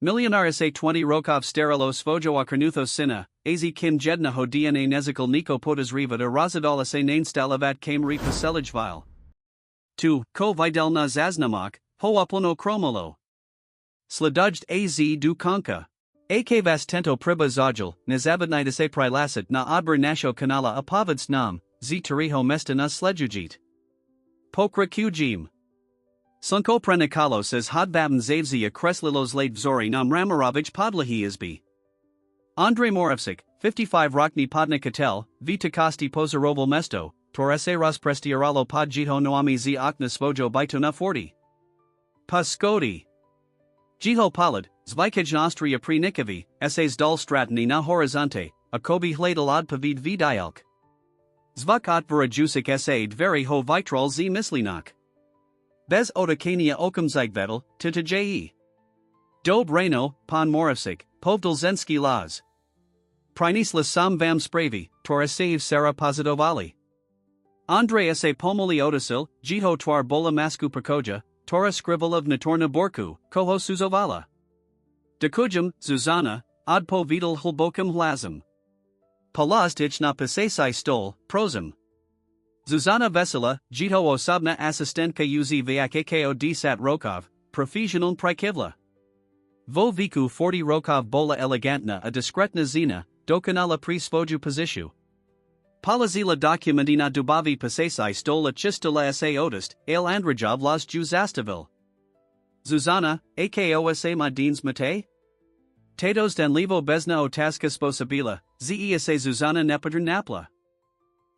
Milionár sa 20 rokov staral svojo ochrnutého syna, az kim jedného DNA nezykel niko podozrievat rozhodol sa nainstalavat kamery poselejvile. 2. Ko videlna zaznamak, ho uplono kromolo. Sledujt az du konka. Ak vas tento priba zajal, nazabatnita se prilasit na odber nasho kanala apavids nam, z tariho mesta na sledujit. Pokra qjim. Sunko prenikalo says hodbaben zavzia kreslilos late vzori nam ramarovich podlahi izbi. Andrei Moravsik, 55 Rokni podnikatel, vita kosti pozaroval mesto, torese rozprestiaralo podjiho noami z okna svojo bitona 40. Paskodi. Jiho polid, zvikaj nostria pri nikovi, essays dal stratni na horizonte, a kobi hladal od pavid vidalk. Zvuk otvora jusik essayed very ho vitrol z mislinok. Bez otakania okumzigvedel, tita je. Dob reno, pan moravsik, povdal zenski laz. Prinisla sam vam spravi, toresev sara pozitovali. Andrei se pomoli otasil, jiho twar bola masku prakoja, tora skrivolov natorna borku, koho suzovala. Dekujum, Zuzana, odpo vidal hlbokum hlazum. Palastich na pasesai stol, prozum. Zuzana Vesela, Jito osobna asistentka uz vyakko dsat rokov, profesional prikivla. Vo viku 40 rokov bola elegantna a diskretna zina, dokanala pri svoju pozishu. Palazila dokumentina dubavi pasesai stola chistula sa otist, ale andrajov los juzastavil. Zuzana, ako sa madins mate? Tatos dan levo bezna otaska sposabila, ze sa Zuzana nepatr napla.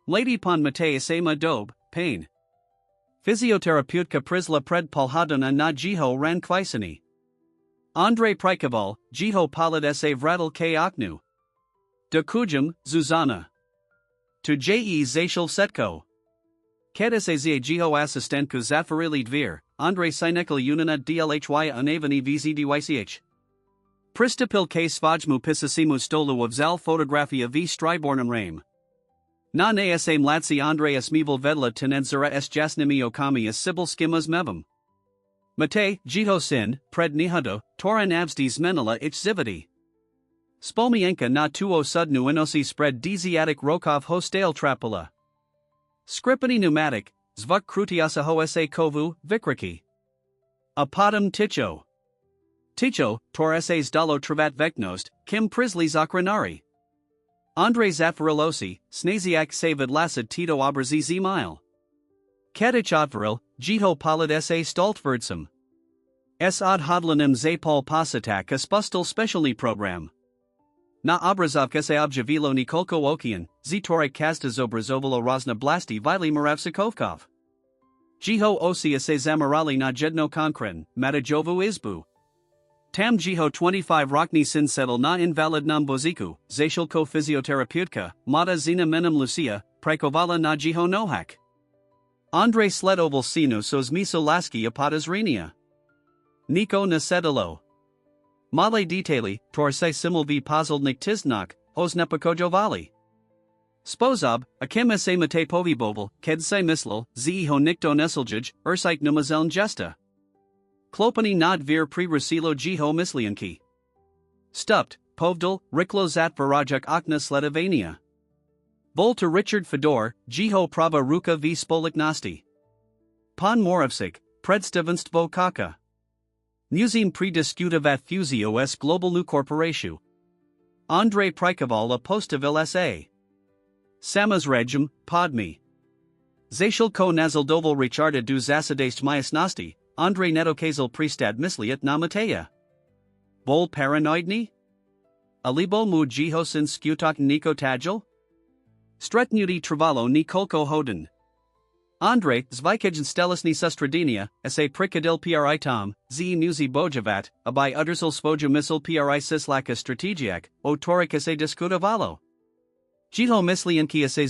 Lady pon mate sa madob, pain. Physiotherapeutka prisla pred polhadona na jiho ran kvisani. Andrei Prikoval, jiho palad sa vradal k oknu. Dokujum, Zuzana. Tu je zashil setko. Keda sa za jiho asistentku zafarili dvir, Andrei Sinekal unina dlhy unavani vzdych. Pristapil k svajmu pisasimu stolu of zal fotografia v stribornum rame. Na na same latsi Andreas Meval vedla tenenzura s jasnimi okami as sibyl skimas mevum. Mate, jiho sin, pred nihundo, toran avstis menala ich zividi. Spolmienka na tuo sudnu inosi spread dziatic rokov hostel trapula. Skripani pneumatic, zvuk krutiasa hosa kovu, vikriki. Apadam ticho. Ticho, torres dalo travat veknost, kim prislis okranari. Andrei Zafarilosi, Snaziak Savid Lasid Tito Obrazizi Mile. Kadich Odvaril, Jiho Polid sa Stoltverdsum. S. Od Hodlanim Zapol Pasatak a Spustal Specialny Program. Na Obrazovka se Objavilo Nikolko Okian, Zitorek Kasta Zobrazovilo Rozna Blasti Vili Moravsikovkov. Jiho Osia se Zamarali na Jedno Konkren, Matajovu Izbu. Tam jiho 25 Rokni sin settle na invalid nam boziku, zashilko physiotherapeutka, mata zina menem Lucia, prikovala na jiho nohak. Andrei Sledoval sinu sos miso laski apatas rinia. Niko na sedalo. Male detali, torse simul v pozolnik tiznok, os nepakojovali. Spozob, akim se mate povibobal, ked se mislil, ziho nikto neseljij, ursik numazeln gesta. Klopani nad vir pri rusilo jiho mislianki. Stupt, povdal, riklo zat varajak okna sledovania. Vol to Richard Fedor, jiho prava ruka v spolik nosti. Pan moravsik, predstavenstvo kaka. Museum pri diskutavat fuzio s globalnu korporatiu. Andrei Prikoval a postavil sa. Samas regim, podmi. Zashil ko nazaldoval richarda du zasadest myasnosti. Andrei Netokazel Pristad Misliat na Mateja. Bol paranoidni? Alibo mu jihosin skutok niko tajal? Stretnuti travalo ni kolko hoden. Andrei, zvikajan stelisni sustradinia, sa prikadil pri tom, ze muzi bojavat, abai udersel svoja misl pri sislaka strategiak, o torik sa diskutavalo. Jiho mislianki sa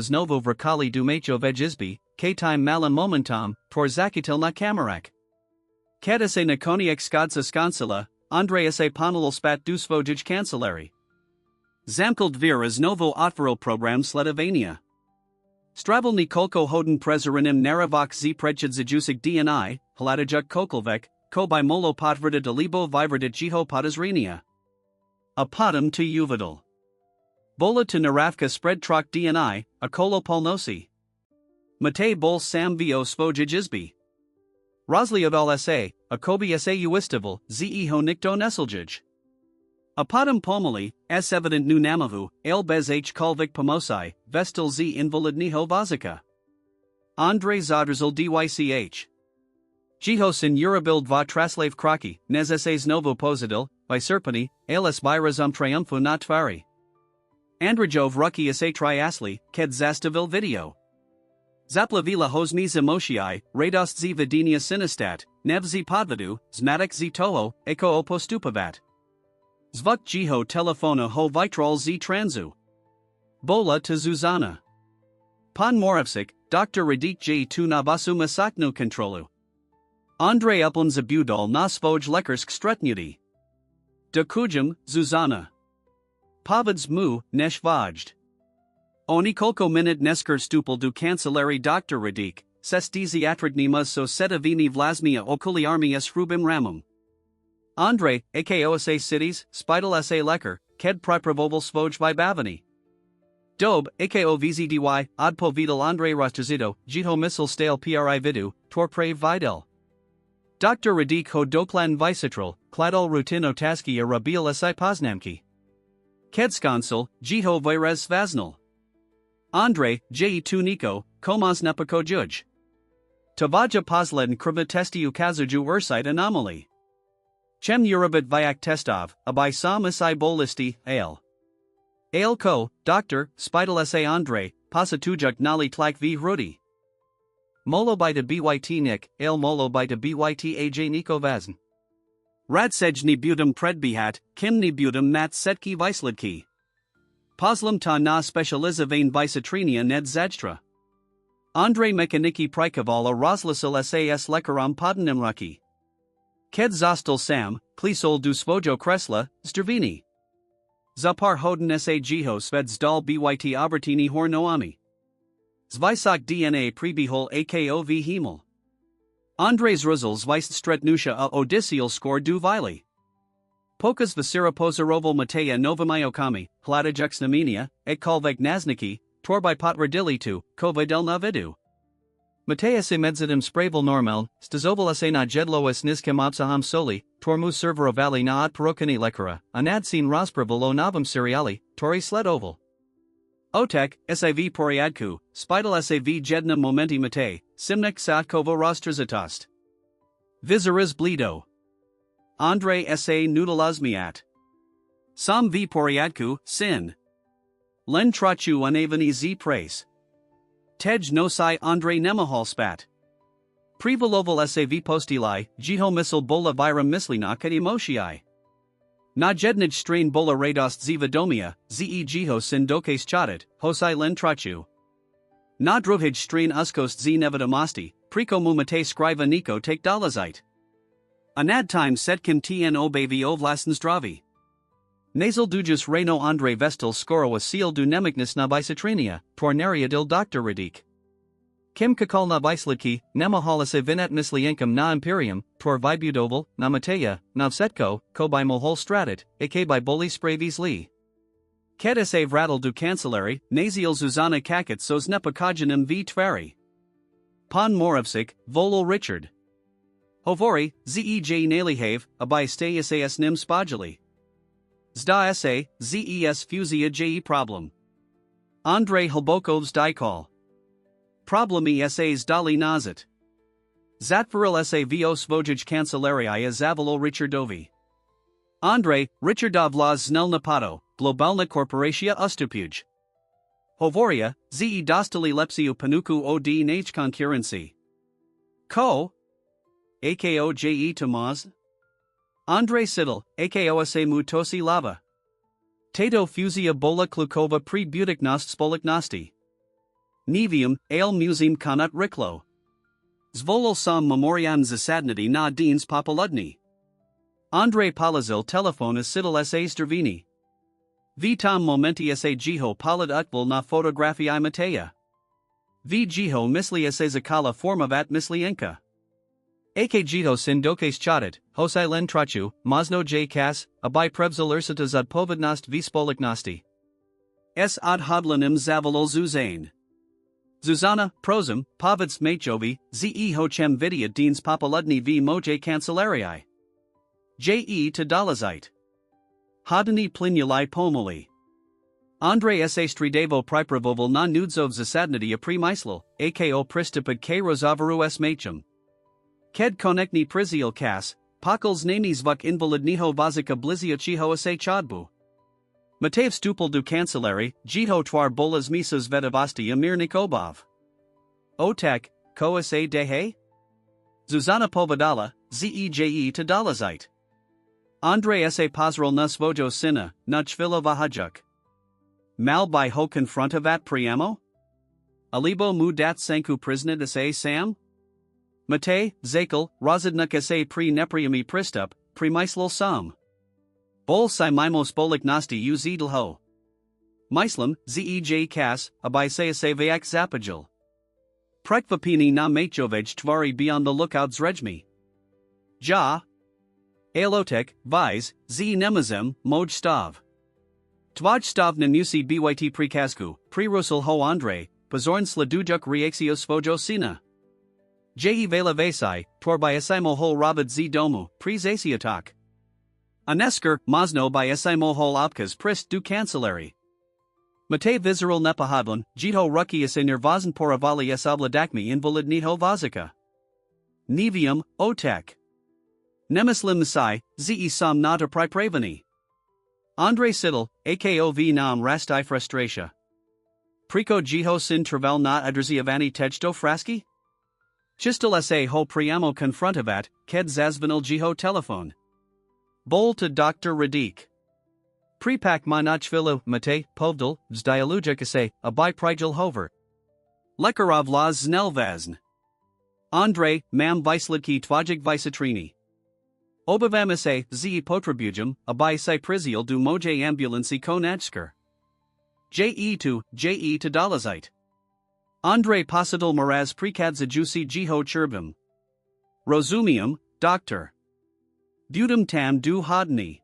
novo vrkali dumacho vejizbi, k time mala momentum, tor zakitil na kamarak. Kada se nakoniek skadsa skansila, Andrea se ponilal spat dusvojij kancelari. Zamkald vir is novo otvoril program Sledovania. Stravelni kolko hoden prezerinim naravok z predchid zajusik dni, haladajuk kokolvek, ko by molo potvrda de libo viverdit jiho podozrenia. Apotem to uvidal. Bola to naravka spread trok dni, a kolo polnosi. Mate bol sam vo svoja jizbi. Rozliodal sa, a kobi sa uistival, zeho nikto neseljij. Apotem pomali, s evident nu namavu, ale bez h kolvik pomosai, vestil z invalidniho vazika. Andre Zadrzal dych. Jihos in Urabild va traslave kraki, nes essays novo posidil, by serpani, ales birazum triumphu natvari. Andrejov ruki sa triasli, ked zastavil video. Zaplavila hosni emotiai, radost z videnia sinistat, nev z podvadu, zmatic z toho, eko opostupavat. Zvuk jiho telefona ho vitrol z transu. Bola to Zuzana. Pan Moravsik, Dr. Radik J2 Nabasu Masakno Controlu. Andre Uplan Zabudal na svoj lekarsk stretnuti. Dokujum, Zuzana. Pavids mu, nesh vajd. Oni kolko minut nesker stupal du kancelari Dr. Radik, sestizi atrignima so setavini vlasmia okuliarmias rubim ramum. Andre, AKOSA cities, spidal sa lekar, ked pripravoval svoj vibavani. Dob, AKO VZDY, Odpo Vidal Andre Rostazito, Jiho Missile Stale PRI Vidu, Torpre Vidal. Dr. Radik Ho Doklan Visitral, Kladol Rutino Taskia Rabil Si Poznamki. Kedskansel, Jiho Virez Svaznal. Andre, J2 Niko, Komaz Nepako Juj. Tavaja Pozlen Kriva Testiu Kazuju Ursite Anomaly. Chem Urabit Vyak Testov, Abai Sam Isai Bolisti, Ale. Ale Ko, Dr. Spidal sa Andre, Pasatujuk Nali Tlak V. Rudi. Molo by the BYT Nick, Ale Molo by the BYT AJ Niko Vazn. Radsej ni budum predbihat, Kim ni budum mat setki Vislidki. Poslam ta na specializavain Visatrinia ned Zadstra. Andre Mechaniki Prikavala Roslasal SAS Lekaram Podnimraki. Ked Zostal Sam, Klisol du Svojo Kresla, Stravini. Zapar Hoden sa Jiho Svedsdal BYT Abertini Hornoami. Zvisak DNA Prebihol AKOV Himal. Andres Ruzal Zvist Stretnusha a Odysseal Score du Vili. Pokas Vasira Pozaroval Mateya Novamiokami, Hladajuxnamenia, Ekolvek Nazniki, Torby Potradilitu, Kovidel Navidu. Mateya se medzadim spravel normal, stazoval se na jedlois niskem obsaham soli, tormu servera valley na ad parokani lekara, anad sin raspravel o navam seriali, tori sledoval. Otek, siv poriadku, spidal sav jedna momenti mate, simnek satkovo rostrazatost. Vizariz blido. Andre sa nudalazmiat. Sam v poriadku, sin. Len trachu anavani z praise. Tej nosai Andre nemahal spat. Prevaloval sav postili, jiho missil bola viram mislina kad emotiai. Na jednij strain bola radost zivadomia, ze jiho sindokes chatit, hosai len trachu. Na drovhij strain uskost z nevidamosti, priko mumate skriva niko take dalazite. Anad time setkim tno bavi ovlasen zdravi. Nasal dujus reno Andre vestal skoro a seal du nemiknus na bisatrinia, tornaria dil Dr. Radik. Kim kakal na bislidki, nemahalase vinat mislienkum na imperium, tor vibudoval, na mateya, navsetko, ko by mohol stratit, ak by boli spravis li. Ked save rattle du cancellary, nasial Zuzana kakit sos nepakajanum v tvari. Pon moravsik, volol Richard. Hovori, zej nalihave, abai stay sas nim spajali. Zda sa, zes fusia je problem. Andre Hlbokov's dikal. Problemi sas dali nazit. Zatvaril sa vo svojij kancelarii a zavalo Richardovi. Andre, Richardov las znel napato, globalna korporatia ustupuj. Hovoria, ze dostali lepsiu panuku od nach concurrency. Ko? Ako je Tomaz? Andre Sidel, Ako sa mutosi lava. Tato fusia bola klukova pre-butiknost spoliknosti. Nevium, ale musim kanat riklo. Zvolil sam memoriam zasadnity na deans popoludni. Andre Palazil telefona sidel sa strvini. Vitam momenti sa jiho palad utvil na fotografii mateya. V jiho misli sa zakala formavat mislienka. Akjito sin dokes chatit, hosai len trachu, mazno j kas, abai prevzel ursita zad povednost vispoliknosti. S ad hodlanim zavalol zuzain. Zuzana, prosum, povits machovi, ze hochem vidia deans popoludni v moje cancelarii. Je to dolazite. Hodani plinuli pomoli. Andre sa stridevo pripravovil na nudzov zasadnity a primisl, ako pristipad k rozavaru s machem. Ked konekni priziel kas, pakals nami zvuk invalidniho vazika blizia chiho sa chodbu. Matev stupal du cancelari, jiho twar bolas misas vedavasti amir nikobov. Otek, ko sa dehe? Zuzana povedala, zeje to dolazite. Andre sa pozrel na svojo syna, na chvila vahajuk. Mal by ho confrontavat priamo? Alibo mu dat sanku priznat sa sam? Mate, zakel, rozidnuk sa pri nepriami pristup, primislil sam. Bol si mimos boliknosti uz idlho. Mislam, zej kas, abai sa vayak zapajil. Prekvapini na machovej tvari beyond the lookout zrejmi. Ja. Alotek, vise, z nemazem, moj stav. Tvaj stav nemusi byt prikazku, prirusul ho Andre, pozorn sladujuk reaxio svojo syna. Je vela vasai, tor by asimo hol rabad z domu, prizasiatak. Anesker, mazno by asimo hol opkas prist du cancelari. Mate vizeral nepahadlan, jito rukias nervazan poravali s obladakmi invalidniho vazika. Nevium, otek. Nemislim misai, ze sam nata pripravani. Andre Siddle, akov nam rasti frustratia. Priko jiho sin travel na adrziavani tejto fraski? Chistel sa ho priamo confrontavat, ked zazvanil jiho telephone. Bol to Dr. Radik. Pripak minachvila, mate, povdal, vzdialujikase, abai prijel hover. Lekarov las znelvazn. Andre, mam vislidki tvajig visatrini. Obavamase, z potribujum, abai si priziel du moje ambulancy konachsker. Je to dolazite. Andre pasadal maraz prikadzajusi jiho churbim. Rozumium, doctor. Budum tam du hodni.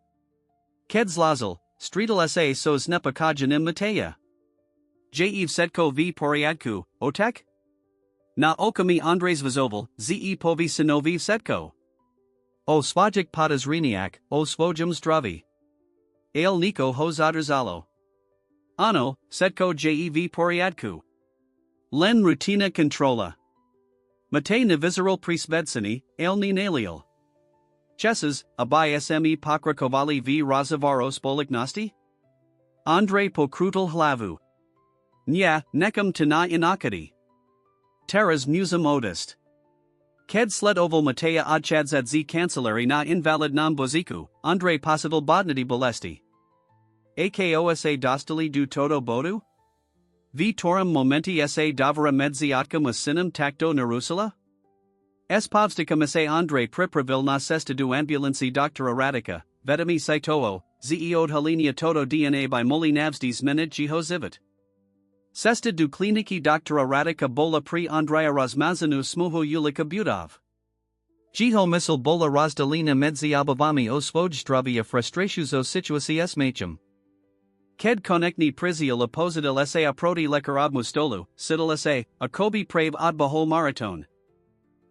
Kedslazal, streetal sa sos nepakajanim mateya. Jeev setko v poriadku, otek? Na okami Andres vazoval, ze povi sinovi setko. O svajik patas riniak, o svojum zdravi. Ale niko ho zadrzalo. Ano, setko jev poriadku. Len rutina controla. Mate nevizeral prisvedsani, ale ni nalial. Chesses, abai sme pokrakovali v razavaros boliknosti? Andre pokrutal hlavu. Nya, nekam tina inakadi. Terras musum odist. Ked sled oval matea adchadzad z cancelari na invalid nam boziku, Andre pasadal bodnity bolesti. Akosa dostali du todo bodu? V torum momenti sa davara medziatka musinem tacto narusala? S povstikam sa Andre pripravil na sesta du ambulancy Dr. Eradika, vetami cytoo, zeod halinia todo DNA by moli navstis menid jiho zivit. Sesta du kliniki Dr. Eradika bola pri Andrea razmazanu smuhu ulika budov. Jiho misl bola razdalina medziabavami o svojstravia frustratius o situasi s machem. Ked konekni priziel opozidal sa aproti lekarab mustolu, sidal sa, a kobi prave adbahol maraton.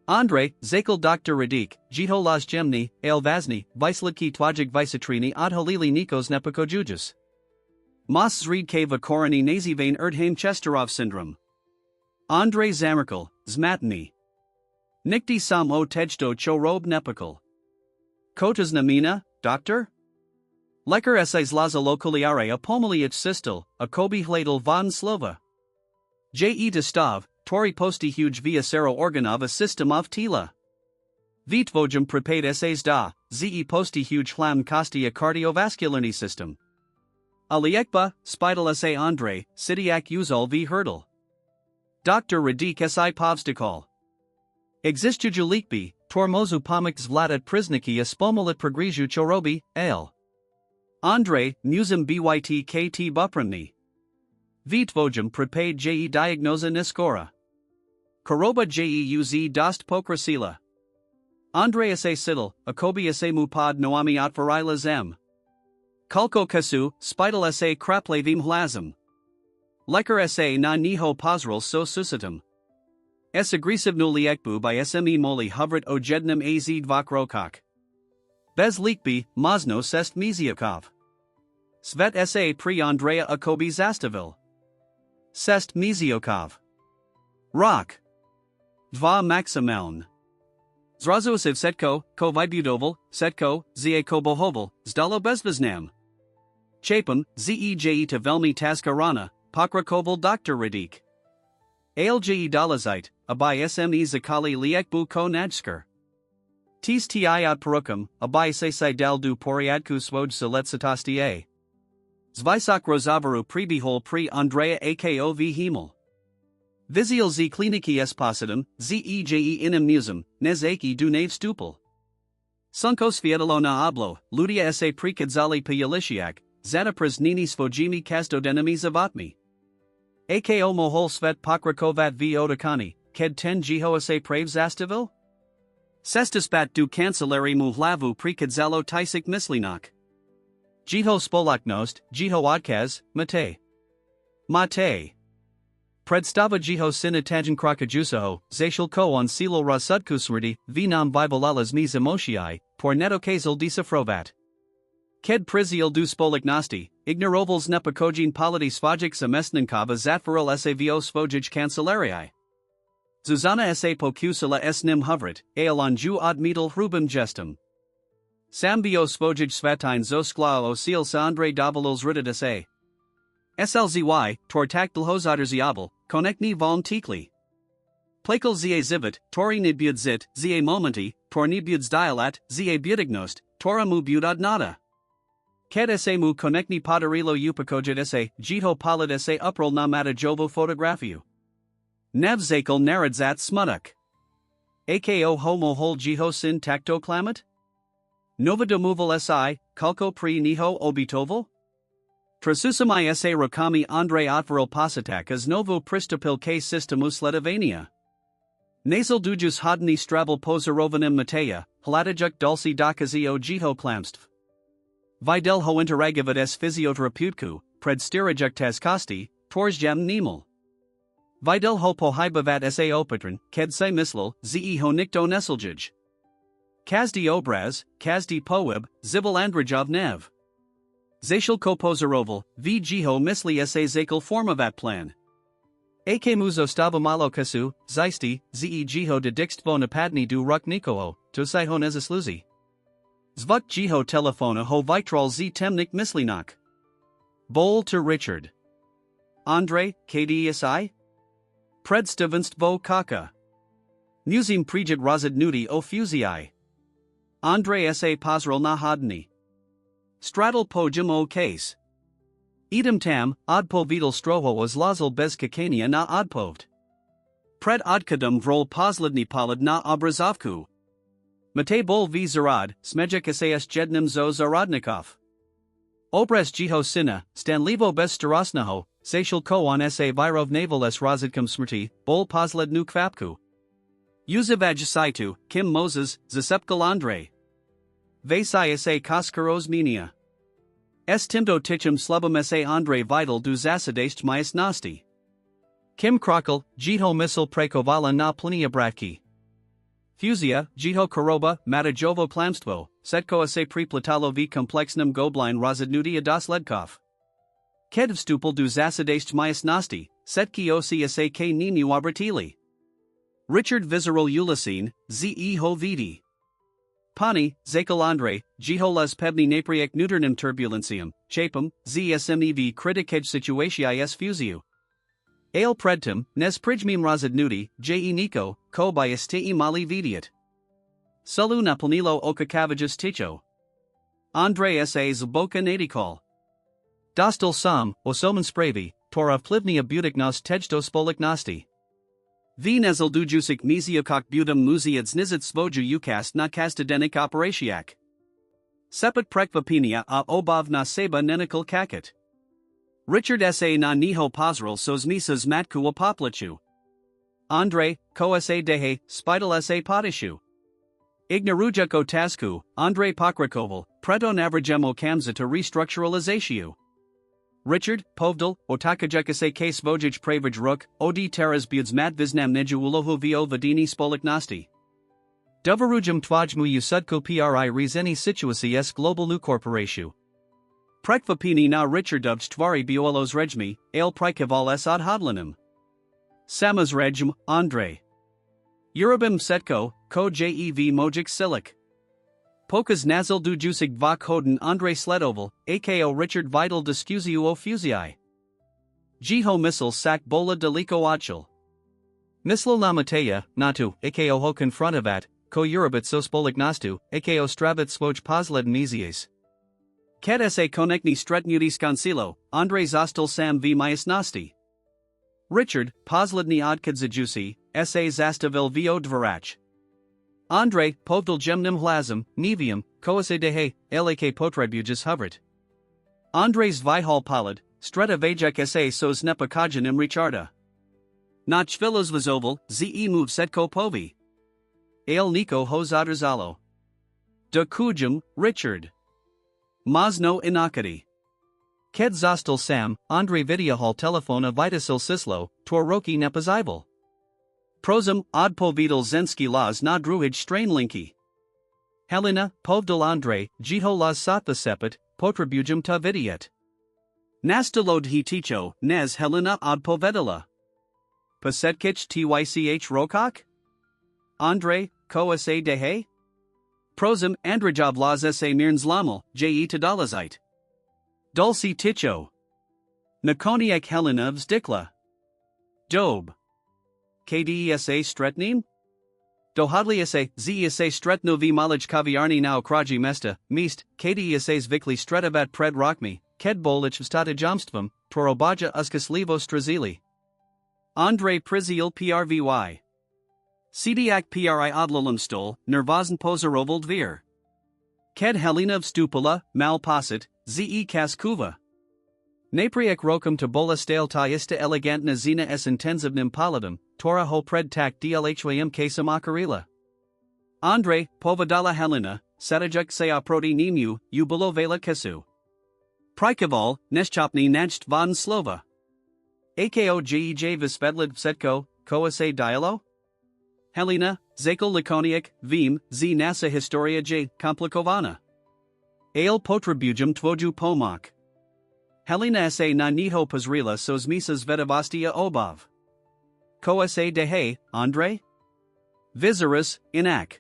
Andre, zakel Dr. Radik, jito las gemni, ale vazni, vislidki twajig visatrini adholili nikos nepakojujus. Mas zridke vakorani nazivane erdheim Chesterov syndrome. Andre Zamerkel, zmatni. Nikti sam o tejto chorob nepakal. Kotas namina, doctor? Lekar essays laza lokuliare a pomaliach sistel, a kobi hladel von slova. Je stav, tori posti huge via sero organov a system of tila. Vitvojum prepade essays da, ze posti huge hlam kosti a cardiovascularni system. Aliekba, spidal sa Andre, sidiak uzol v hurdle. Dr. Radik si povstikal. Existujulikbi, tormozu pomik zvladat prizniki a spomolit progriju chorobi, ale. Andre, musum byt kt buprimni. Vitvojum prepade je diagnoza niskora. Koroba je uz dost pokrasila. Andre sa siddle, akobi sa mupad noami atvarai lazem. Kalko kasu, spital sa kraplavim hlazem. Lekar sa na niho pozral so susatum. S agresivnu liekbu by sme moli hovret o jednem az dvok rokok. Bez likby, mozno sest miziakov. Svet sa pri Andrea akobi zastavil. Sest miziokov. Rock. Dva maximeln. Zrazosiv setko, ko vybudoval, setko, za ko bohoval, zdalo bezviznam. Chapem, zeje to velmi taskarana, pokrakoval Dr. Radik. Alje dolazite, abai sme zakali liekbu ko najsker. Tis ti ad perukam, abai se sidal du poriadku swoj seletsatostie. Zvisak rozavaru prebihol pri Andrea ako himmel. Vizil z kliniki espositum, zeje inem musum, nezaki du nave stupel. Sunkos fiedalo na oblo, ludia sa prekadzali payalishiak, zatapras nini svojimi kastodenami zavatmi. Ako mohol svet pokrakovat v otakani, ked ten jiho sa prave zastavil? Sestaspat du kancelari mu hlavu prekadzalo tisik mislinak. Jiho spolaknost, jiho odkaz, mate. Mate. Predstava jiho syna tajan krakajusaho, zashil ko on silo rasudkusrdi, vinam vivalalas mis emotiai, por netokazal disafrovat. Ked prizil du spoliknosti, ignorovals nepakojin polity svojik samestninkava zatvaril savo svojij kancelarii. Zuzana sa pokusila nim hovret, aelanju od medal hrubim gestum. Sambio svojij svatine zosklao osil sa Andre davalils ridid sa. Slzy, tortaktil hozadrziabel, konekni von tikli. Plakel za zivit, tori ni budzit, za momenti, tor ni budzdialat, za budignost, tora mu budad nada. Ked sa mu konekni podarilo upakojit sa, jito polid sa uprol namata jovo fotografiu. Nevzakel naradzat smudak. Ako homo hol jiho sin takto klamat? Novodomoval si, kalko pri niho obitoval? Trasusamai sa rokami Andre otvaril pasatakas novo pristopil k systemus Ledovania. Nasal dujus hodni stravel pozerovanim mateja, hladajuk dulci dokazio jiho klamstv. Videl ho interagavat s physioterapeutku, pred stirajuk kosti, torzjam nemel. Videl ho pohybavat sa opatran, ked se mislil, ze ho nikto neseljij. Kazdi obraz, kazdi poeb, zibil andrajov nev. Zashil ko pozeroval, v jiho misli sa zakal formavat plan. Ak muzo stava malo kasu, zisti, ze jiho dedixtvo napadni du ruk nikoho, to si ho nezasluzi. Zvuk jiho telefona ho vitrol z temnik mislinak. Bol to Richard. Andre, kdsi? Predstavenstvo kaka. Musim prijit razid nudi o fuzii. Andre sa pozrel na hodni. Straddle pojum o case. Edam tam, odpo vidal stroho lazal bez kakania na odpovd. Pred odkadum vrol posledni polid na obrazovku. Mate bol v zarad, smejek sas jednim zo zarodnikov. Obraz jiho syna, stanlivo bez starosnaho, sashil ko on sa virov naval s razidkum smrti, bol poslednu kvapku. Uzavaj saitu, Kim Moses, zasepkal Andre. Vasai sa koskaros minia. S timdo tichum slubum sa Andre vital du zasadast myas nosti. Kim krokal, jiho misl prekovala na plinia bratki. Fuzia, jiho koroba, matajovo plamstvo, setko sa priplatalo v komplexnum goblin razidnudia dos ledkov. Kedv stupal du zasadast myas nosti, setki osi sa k ninu abratili. Richard Vizerol Ulyssine, ze ho vidi. Pani, zakal Andre, jiholas pebni napriek neuternim turbulencium, chapum, zsmev kritikej situatiis fuziu. Ale predtum, nes prijmim razidnudi, niko, ko by ste mali vidiat. Sulu naplnilo okakavagus ticho. Andre sa zboka nadikol. Dostal sam, osomen spravi, tora plivnia butiknos tejto spoliknosti. V nezel dujusik mesiokok budum muziad znizit svoju ukast na kastadenik operatiak. Sepet prekvapinia a obav na seba nenikal kakit. Richard sa na niho pozrel sos misas matku apoplachu. Andre, ko sa dehe, spital sa potishu. Ignaruja tasku, Andrei Pokrakoval, preto navrajemo kamza to restructuralizatio. Richard, Povdal, Otakajekase K svojij pravij ruk, od teras buds mat visnam neju ulohu vo vadini spoliknosti. Dovarujum twajmu usudko pri rezeni situasi s global nu corporatio. Prekvapini na Richardovj tvari biolos regmi, ale prikaval s ad hodlinum. Samas regm, Andre. Urabim setko, ko jev mojik silik. Pokas nazil du jusig vak hoden Andre Sledoval, ako Richard Vidal discusiu o fusii. Jiho missile sak bola deliko achil. Mislo namateya, natu, ako ho confrontavat, ko urabit sos polignastu, ako stravit svoj posled mizies. Ket se konekni stretnutis kansilo, Andre zostal sam v majasnosti. Richard, posledni odkadzajusi, sa zastavil vo dvorach. Andre, povdal gemnim hlazim, nevium, koase dehe, lak potrebujas hovrit. Andres vihal palad, streta vajek sa sos nepakajanim richarda. Nach filos vazoval, ze move setko povi. Ale nico hos odrzalo. De kujum, Richard. Mazno inakati. Ked zostal sam, Andre videohal telefona vitasil sislo, tworoki nepazival. Prosum, od povidal zenski las na druhij strainlinki. Helena, povdal Andre, jiho las satva sepet, potrebujum ta vidiet. Nastalod he ticho, nes Helena od povedala. Pasetkich tych rokok? Andre, ko sa dehe? Prosum, Andrajob las sa mirns lamel, je tadalazite. Dulci ticho. Nakoniak Helena vzdikla. Dob. KDESA stretnim? Dohodliasa, ZESA stretno v malaj kaviarni nao kraji mesta, mist, KDESA's vikli stretavat pred rokmi, ked bolich vstata jomstvom, torobaja uskaslivo strazili. Andre Prizil PRVY. CDAC PRI odlalum stol, nervozen pozaroval dvir. Ked Helena vstupula, mal posit, ZE kaskuva. Napriak rokum to bola stale ta ista elegantna zina s intensivnim palidum, tora ho pred tak dlhym kasam akarila. Andre, povedala Helena, sadajuk sea proti nemu, ubilovela kesu. Prikaval, neschopni nacht von slova. Ako jej visvedlid vsetko, koase dialo? Helena, zakel lakoniak, vim, z nasa historia j, komplikovana. Ale potrebujum tvoju pomak. Helena sa na niho pozrila sos misas vedavastia obav. Ko sa dehe, Andre? Viserus, inak.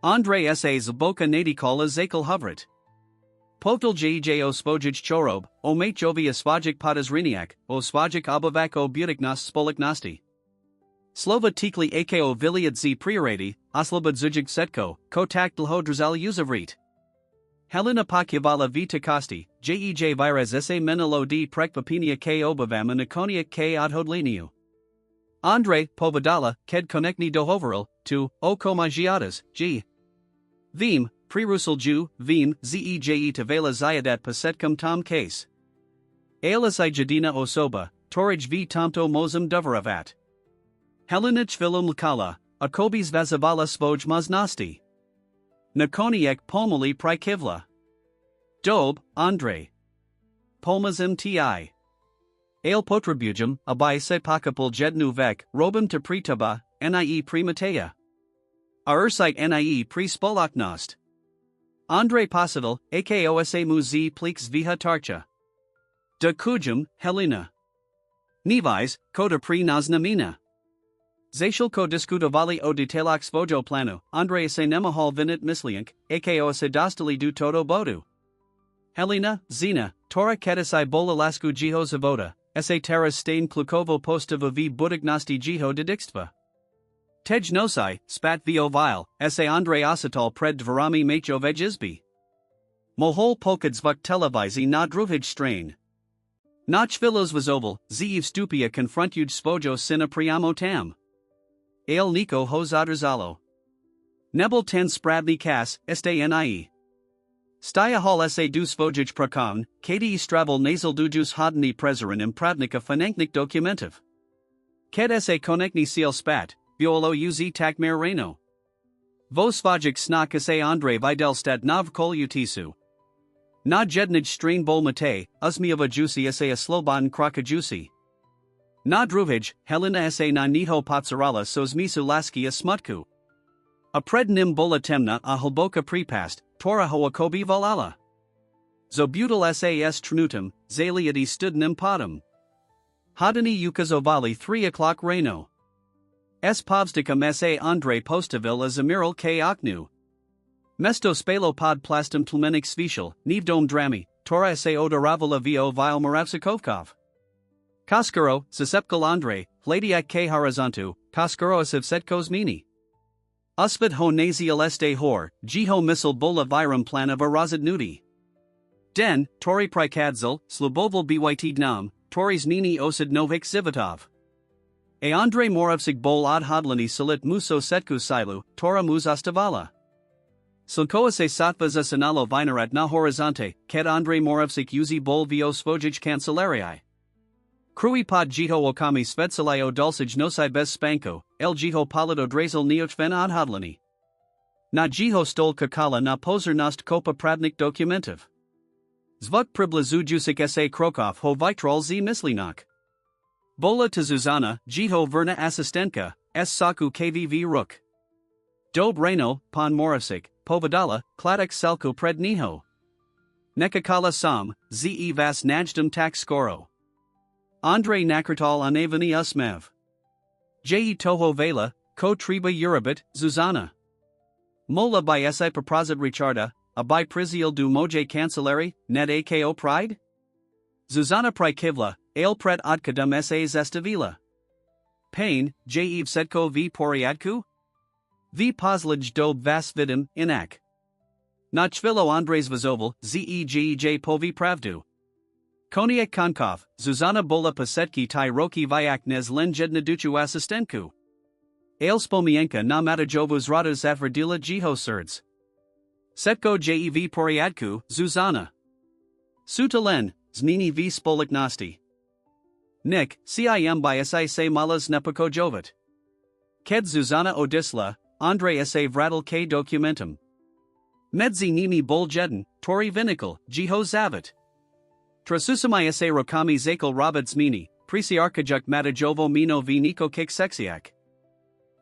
Andre sa zboka nadikola zakel hovrit. Povdal jo spojij chorob, o mate jovia svajik podazriniak, o svajik obavak o butiknas spoliknosti. Slova tikli ako viliad z priorati, oslobod zujig setko, ko tak dlho drzal uzavrit. Helena pakyavala vita kosti, jej virez sa menelo d prekvapinia k obavama nakonia k odhodliniu. Andre, povedala, ked konekni dohoveril, tu, o komagiatas, g. Vim, prerusal ju, vim, zej tavela zayadat pasetkum tom case. Aelasai jadina osoba, torij v tomto mozum doveravat. Helena chvilum lkala, akobis vazavala svoj maznosti. Nakoniek pomoli prikivla. Dob, Andre. Polmas mti. Ale potrebujum, abai se pakapul jednu vek, robum te pritaba, nie primatea. Aursite nie prispolaknost. Andre posital, akosa muzi plix viha tarcha. De kujum, Helena. Nevis, koda pri naznamina. Zacial ko diskutovali o detailak svojo planu, Andre se nemahal vinit misliank, ako se dostali du todo bodu. Helena, Zina, Tora kedasai bola lasku jiho zavoda, sa teras stain klukovo postava v budignosti jiho didikstva. Tej nosai, spat vo vile, sa Andre osatal pred dvorami macho vejizbi. Mohol pokadzvuk televizi na druhij strain. Nach filos vazoval, zeev stupia confrontuj svojo syna priamo tam. Ale nico hos odrzalo. Nebel ten spradni kas, este nie. Staya hal sa du svojij prakon, kdi stravel nasal dujus hodni prezerin impradnika finanknik dokumentiv. Ked sa konekni seal spat, violo uz takmer reno. Vosvajic snak ase Andre Videlstat nav kol utisu. Na jednij strain bol mate, usmiova juicy ase a sloban kraka juicy. Na druvij, Helena ase na niho patsarala sos misu laski a smutku. A pred nim bola temna a halboka prepast, tora hoakobi valala. Zobutal sas trunutum, zaliadi studnim podum. Hadani ukazovali 3 o'clock reno. S povsticum sa Andre postavil as amiral k oknu. Mesto spalo pod plastum tlmenik svishal, nevdom drami, tora sa odoravala vo vile moravsikovkov. Koskaro, sasepkal Andre, hladiak k horizontu, koskaro asivsetkos mini. Usvid ho nazial este hor, jiho missil bola virum plan of arazid nudi. Den, tori prikadzil, sluboval byt gnam, toris nini osid novik zivitov. A Andre moravsig bol od hodlani salit muso setku silu, tora muz ostavala. Silkoase satvas asanalo vinarat na horizonte, ket Andre moravsik uzi bol vo svojij cancelarii. Krui pod jito okami svedsalio dulcij nosai bez spanko, el jiho polido drazel neochven od hodlani. Na jiho stol kakala na poser nost kopa pradnik dokumentiv. Zvuk priblazu jusik sa krokov ho vitrol z mislinak. Bola to Zuzana, jiho verna asistenka, s saku kvv ruk. Dob reno, pon moravsik, povadala, kladak selku pred niho. Nekakala sam, ze vas najdum tak skoro. Andre nakrital anavani usmev. Je toho vela, ko treba urabit, Zuzana. Mola by si proprazit richarda, a by prizial du moje cancelari, net ako pride? Zuzana prikivla, ale pret odkadum sa zestavila. Pain, J. setko v poriadku? V poslij dob vas vidim, inak. Nachvilo Andres vazoval, zeg povi pravdu. Koniak konkov, Zuzana bola pasetki ty roki vyak nez len jednaduchu asistenku. Ale spomienka na matajovus radas atvrdila jiho surds. Setko jev poriadku, Zuzana. Sutalen, znini v spoliknosti. Nick, cim by si se malas nepako jovet. Ked Zuzana odisla, Andre sa vradal k documentum. Medzi nimi bol jeden, tori vinikal, jiho zavat. Trasusamai sa rokami zakal rabad smini, prisiarkajuk matajovo mino v niko kik sexiak.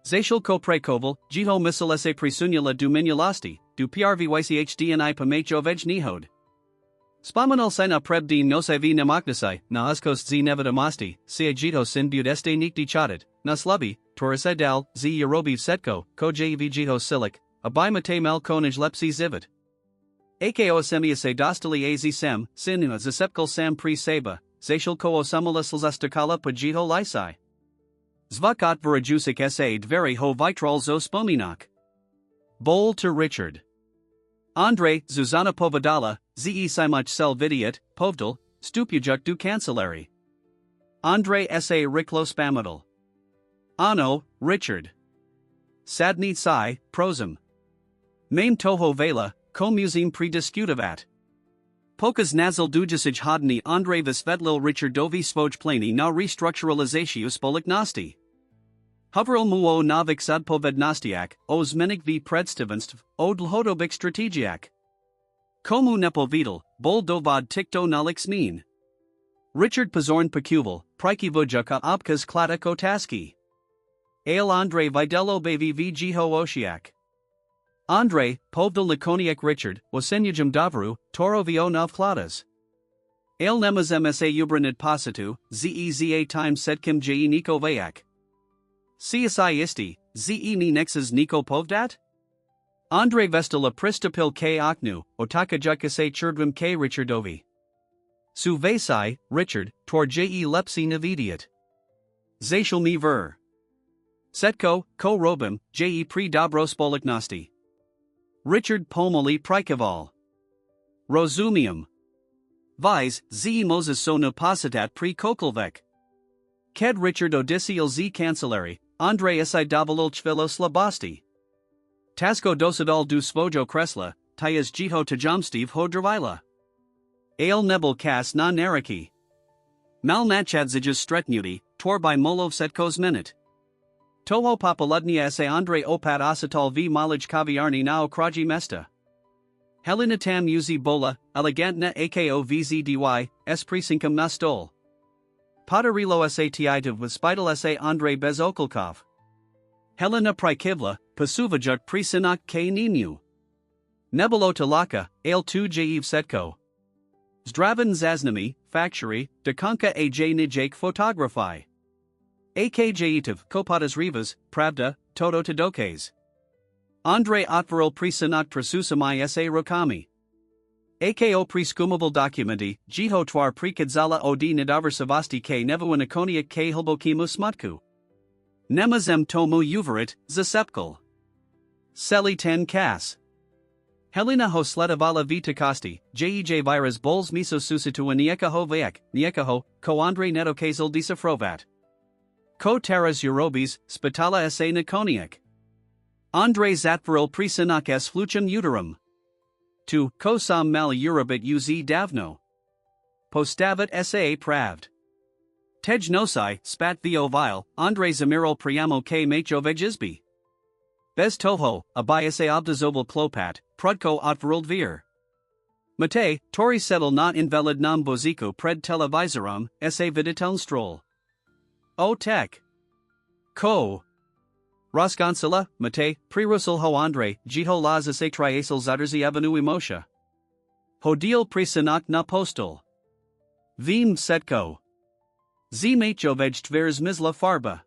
Zashal ko prekoval, jiho misal sa prisunyala du minulasti, du prvychdni pamajovej nihod. Spamanal sena prebdi nosevi nemaknasai, na uskos z nevidamasti, sia jito sin bud este nikdi chatit, na slubi, torisedal, z yerobiv setko, ko jev jito silik, abimate mel konij lepsi zivit. Ako asemiase dostali az sem, sin zasepkal sam pre seba, zashal ko osamulasl zastakala pajito lisai. Zvakat verajusik sa dveri ho vitrol zo spominak. Bol to Richard. Andre, Zuzana Povadala, ze simach sel vidiat, povdal, stupujuk du cancelari. Andre sa riklo spamadal. Ano, Richard. Sadni sai, prosum. Mame toho vela, ko musim prediscutavat. Pokas nazal dujasij hodni Andre Vesvedlil Richardovi svoj plani na restructuralizatius spoliknosti. Hoveril muo navik sadpovednastiak, os menik v predstavenstv, od lhodobik strategiak. Komu nepovidal, bol dovad tikto nalik smin. Richard Pazorn Pakuval, Priki Vujuka Opkas Klata Kotaski. Ale Andre Videlo Bavi v Jiho Oshiak. Andre, Povdal Lakoniak Richard, Wasenyajum Davru, Toro Vio Nav Klatas. Ale Nemas Msa Ubranid Pasatu, Zeza times Sedkim Je Niko Vayak. CSI Isti, Ze ni Nexas Niko Povdat? Andre Vestala Pristapil K Oknu, Otaka Jukase Churdwim K Richardovi. Su Vasai, Richard, Tor Je Lepsi Navidiat. Zashal mi ver. Setko, Ko Robim, Je Pre Dobro Spoliknosti. Richard Pomoli Prikaval. Rozumium. Vise, Z Moses Sonu Positat Pre Kokolvek. Ked Richard Odisiel Z Cancelari, Andre Si Davalil Chvilo Slabasti. Tasko Dosadal du Svojo Kresla, Tyas Jiho Tajamstiv Hodravila. Ale Nebel Kas na Naraki. Mal Nachadzijas Stretnuti, Tor by Molov Setkos Minute. Toho popoludnia se Andre opat acetal v malaj kaviarni na okraji mesta. Helena tam uzi bola, elegantna ako vzdy, s prisinkam na stol. Podarilo sa tiitiv with spital sa Andre bez okolkov. Helena prikivla, pasuvajak prisinak k ninu. Nebolo talaka, ale tu jeev setko. Zdraven zaznami, factory, dekonka aj nijake photography. Akjitiv, kopatas rivas, pravda, todo tadokes. Andre otvoril prisinak prasusamai sa rokami. Ako preskumable documenti, jiho twar prikadzala od nadaversavasti k nevuanakonia k hilbokimu smutku. Nemazem tomu uverit, zasepkal. Seli ten kas. Helena ho sledavala vita kosti, jej virus bols miso susitu niekaho veek, niekaho, ko Andre netokazal disafrovat. Ko teras urobis, spitala sa nakoniak. Andre zatvoril prisinak s fluchum uterum. Tu, ko sam mal urobit uz davno. Postavit sa pravd. Tej nosai, spat theo vile, Andre zamiril priamo k machovejizbi. Bez toho, abaya sa obdazoval klopat, prudko otvoril vir. Mate, tori settle not invalid nam bozico pred televisorum, sa viditeln stroll. O tek. Ko. Rosgonsila, Mate, prerusul ho Andre, jiho las sa triasal zaderzi avenue emosha. Hodil prisinak na postal. Vim setko. Zmachovej tvers mizla farba.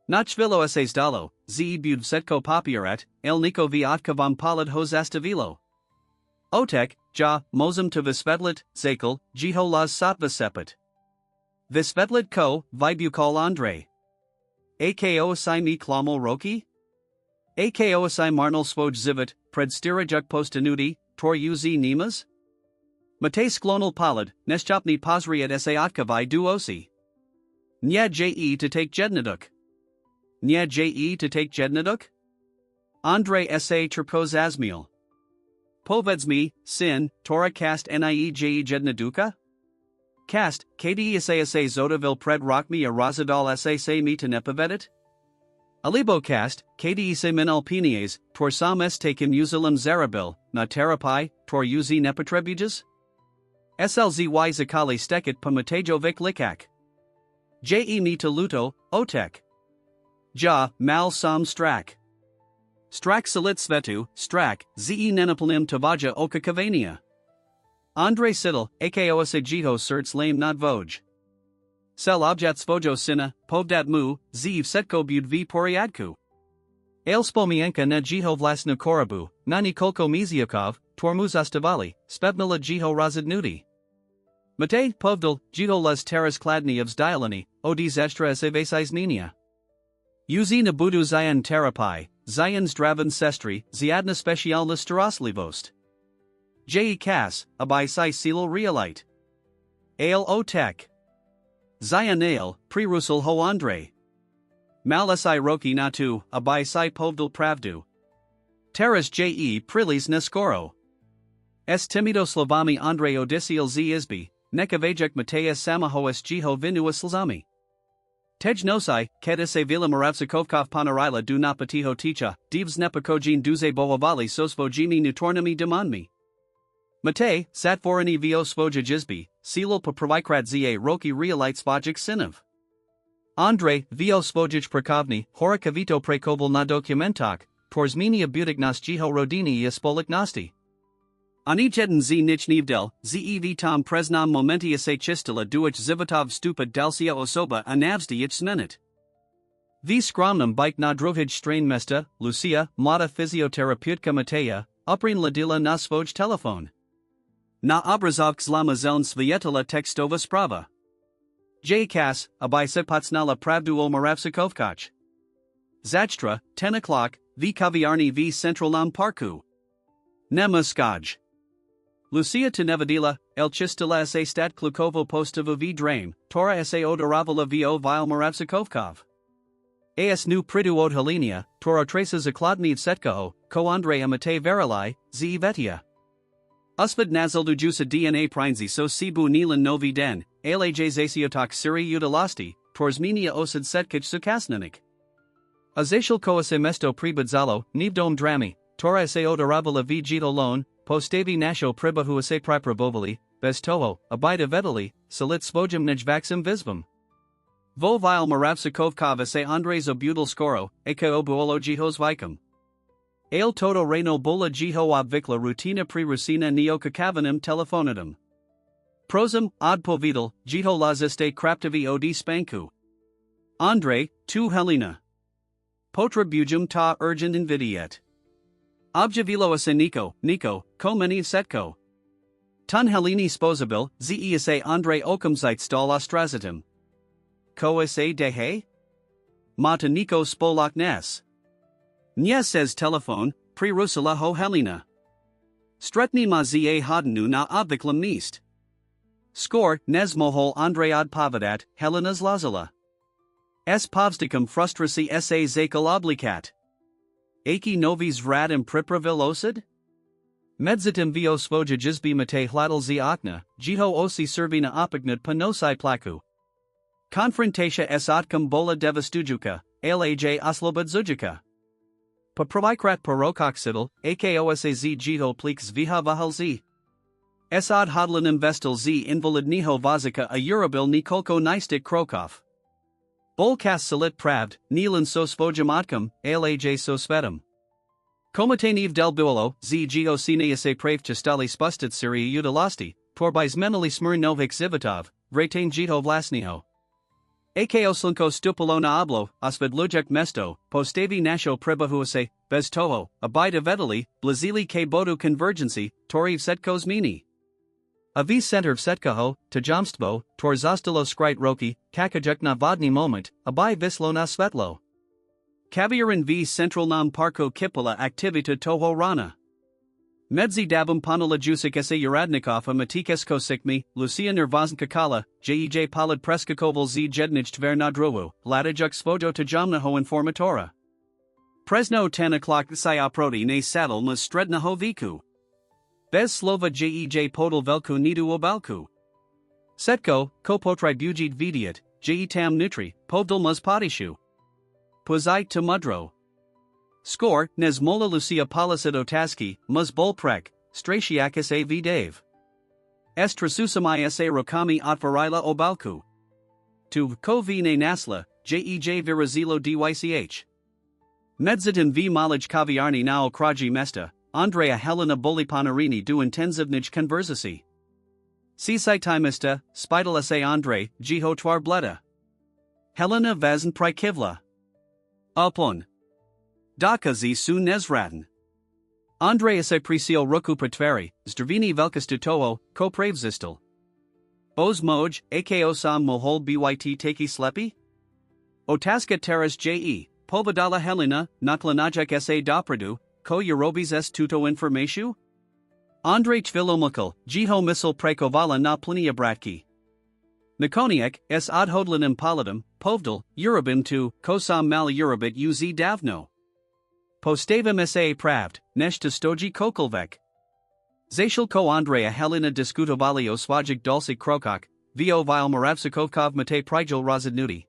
Nachvilo essays dalo, bud setko papierat, el niko v otkavam palad hozastavilo. Otek, ja, mozum to visvedlit, zakel, jiho las satva sepet. Visvedlit ko, vibukol Andre. Ako asai mi klamo roki? Ako asai marnal svoj zivit, pred stirajuk postanuti, tor uz nemas? Mate sklonal palad, neschopni posriat sa otkavai duosi. Nya je to take jednaduk. Nya je to take jednaduk? Andre sa tripos asmiel. Povedzmi, sin, tora cast nie je jednaduka? Cast, kdi sa zodavil pred rockmi a razadal sa mi to nepavedit? Alibo cast, kdi sa min alpinies, tor sam takim usilim zarabil, na terapi, tor uzi nepatrebujas? Slzy zakali stekit pamatejovic likak. Je mi to luto, otek. Ja, mal sam strak. Strak salit svetu, strak, ze nenaplim tavaja oka kavania. Andre Siddle, ako jiho certs lame not voj. Sel objat svojo syna, povdat mu, ziv setko bud v poriadku. Ailspomienka na jiho vlasna korabu, nani kolko miziakov, tormuz ostavali, spevmila jiho razadnuti. Mate, povdal, jiho las teras kladni of zdylani, odis extra evasiz nina. Uzi nabudu zayan terapi, zayan zdravan sestri, ziadna specialna staroslivost. Je kas, abai sai silo realite. Ale o tek. Zayan ale, prerusul ho Andre. Mal si roki natu, abai sai povdal pravdu. Teras je prilis neskoro. S timido slovami Andre odisiel z izbi, nekavajek mateas samahoas jiho vinuas slzami. Tej nosai, kedise vila moravsikovkov panarila du napatiho ticha, divs nepakojin duze bohovali sosvojimi nutornami demonmi. Mate, satvorani vo svoja jizbi, silil pa provikrat za roki realites vojik sinov. Andre, vo svojich prakovni, horakavito prekoval na dokumentak, torzminia budik nas jiho rodini ispolik nosti. Ani jeden z nich nivdel, zev tom presnam momentia se chistila duich zivotov stupid dalsia osoba a navsdi ich smenit. V skromnum bike na drovij strain mesta, Lucia, mlada physiotherapeutka Mateja, uprin ladila na svoj telefon. Na obrazovk zlama zeln svietala tekstova sprava. J. Kas, abai se patsnala pravdu o moravsikovkach. Zajstra, 10 o'clock, v kaviarni v centralnam parku. Nema skaj. Lucia to nevadila, el chistila sa stat klukovo postava v drame, tora sa odoravala vo vile moravsikovkov. As nu pridu od Helenia, toro traces akladniv setkaho, ko Andre amate verilai, z vetia. Usvid nazaldujusa DNA prinzi so sibu nilan novi den, alaj zasiotok siri utilasti, torzminia osid setkich sukasnanik. Azatial koase mesto pribudzalo, nivdom drami, tora se odoravala v gito lon, postavi nasho pribahu se priprabovali, bez toho, abida vedali, salit svojim nejvaxim visbum. Vo vile moravsikovkava se Andres obutal skoro, aka obuolo jihos vicum. Ale todo reno bola jiho obvikla rutina pri rusina neokakavanum telefonidum. Prosum, ad povidal, jiho laziste craptivi od spanku. Andre, tu Helena. Potra bujum ta urgent invidiet. Objavilo ase Nico, ko meni setko. Tun Heleni sposabil, ze ase Andre okumzite stall ostrazitum. Ko ase dehe? Mata Nico spolak nes. Nye says telephone, pri rusala ho Helena. Stretni ma za hodenu na obviklam mist. Skor, nes mohol Andre od pavadat, Helena's lazala. S povsticum frustrasi sa zakal oblicat. Aki novis radum pripravil osid? Medzitum vio svoja jizbi mate hladal z okna, jiho osi servina opignut panosai plaku. Konfrontatia s otkum bola devastujuka, laj oslobod zujuka. Paprovikrat porokoksidal, akosaz jiho pliks viha vahal z. Esad hodlanim vestal z invalid niho vazika a urabil nikolko nistik krokov. Bolkas salit pravd, nilan sos svojim otkum, laj sos svetum. Komataniv del buolo, z geo sinease prave chistali spustit siri utilasti, torbis mentally smirnovik zivitov, vretain jito vlasniho. Ako slunko stupolona oblo, osvid lujek mesto, postavi nasho prebahuase, bez toho, abida vedali, blazili ke bodu convergency, toriv setkos mini. Avis center v setkaho, tajamstvo, tor zostalo skrit roki, kakajek na vodni moment, abai vislo na svetlo. Kaviarin v central nam parko kipala activita toho rana. Medzi dabum panula jusik ese uradnikov a matikesko sikmi, Lucia nervozn kakala, jej palad preskakoval z jednij tver nadrovu, ladajuk svojo tajamnaho informatora. Presno 10 o'clock sayaproti ne saddle mas strednaho viku. Bez slova jej podal velku nidu obalku. Setko, ko potri bujit vidiat, tam nutri, povdal mas potishu. Pozai to mudro. Skor, nes mola Lucia palasid otaski, mus bolprek, stratiakis a dave. Estrasusami sa rokami otvarila obalku. Tu ko vine nasla, jej virazilo dych. Medzitim v malaj kaviarni nao kraji mesta, Andrea Helena Bolipanarini du intensivnij conversasi. Sisaitimista, spital sa Andre, jiho twar bleda. Helena vazn prikivla. Upon. Daka z su nezraten. Andreas a prisio ruku pretveri, zdravini velkastutovo, ko pravzistal. Oz moj, ako sam mohol byt taki slepi? Otaska teras povadala Helena, naklanajak sa dopradu, ko eurobis s tuto informashu? Andre chvilomukal, jiho misl prekovala na plinia bratki. Nikoniak, s odhodlanim palidum, povdal, urabim tu, ko sam mal urabit uz davno. Postavim sa pravd, neshta stoji kokolvek. Zashil ko Andrea Helena diskutovali oswajik dolsik krokok, vo vil moravsikovkov mate prijal razadnuti.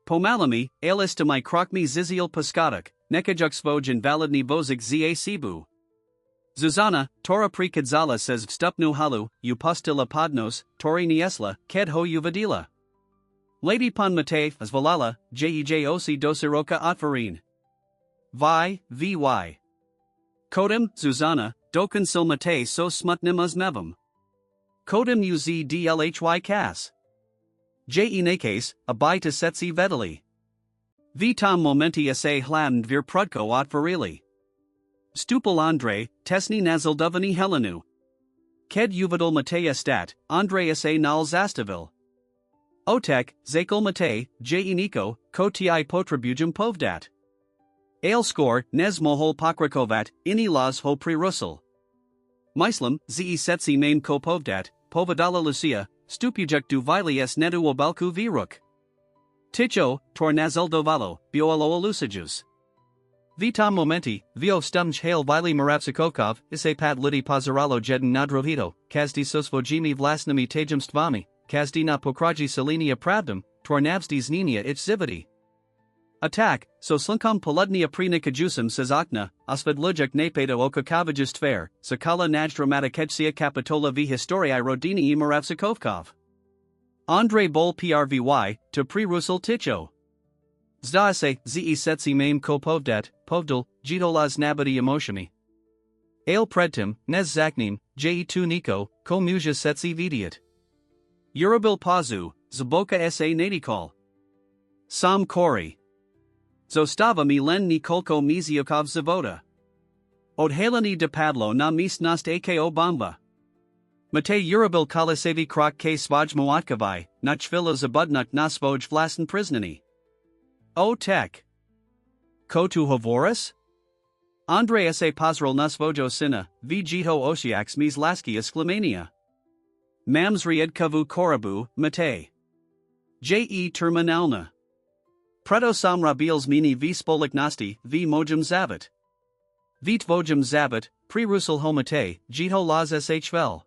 Pomalami, alistamai krokmi zizial paskadak, nekajuk svoj invalidni vozik za sibu. Zuzana, Tora prikadzala says vstupnu halu, upustila podnos, tori niesla, ked ho uvadila. Lady pon mate, zvalala, jej osi dosiroka otvarin. Vy. Kodem, Zuzana, doken silmate so smutnim uzmevum. Kodem uz dlhy kas. Nekes, abita setsi vedali. Vitam momenti sa hlamd vir prudko otvarili. Stupal Andre, tesni nazildovani Helenu. Ked uvadal Matea stat, Andre sa nal zastavil. Otek, zakal Mate, Nico, ko ti potribujum povdat. Ale skor, nes mohol pokrakovat, ini las ho pri russel. Myslam, ze setsi main ko povdat, povadala Lucia, stupujek du vili s nedu obalku viruk. Ticho, tor nazildovalo, bioalo alusajus. Vitam momenti, vio stumj hail vili moravsikokov, ise pat lidi pozeralo jeden nadrohito, kazdi sosvojimi vlasnami tajemstvami, kazdi na pokraji salinia pravdam, tor navsdi zninia ich zividi. Attack, so slinkom poludnia pri nikajusum sezakna, osvedlujak napeto okakavajist fair, sakala najdramatiketsia kapitola v historii rodini Moravsikovkov. Andrei Bol Prvy, to pri Russell Ticho. Zdase, ze setsi mame ko povdat, povdal, jitolas nabadi emoshami. Ale predtim, nez zaknim, je tu niko, ko muja setsi vidiat. Urabil pazu, zaboka sa nadikol. Sam kori. Zostava mi len nikolko miziokov zavoda. Odhalani de padlo na misnost ako bomba. Mate urabil kalasevi krok k svaj moatkavai, nachvila zabudnuk na svoj vlasen priznani. O tek. Ko tu hovoris? Andrei sa pozrel na svojo syna, v jito osiaks mis laski exclamania. Mamsried kavu korabu, mate. Je terminalna. Preto sam rabils mini v spoliknosti, v mojum zavat. Vit vojum zavat, pri Russell homate, jito las shvel.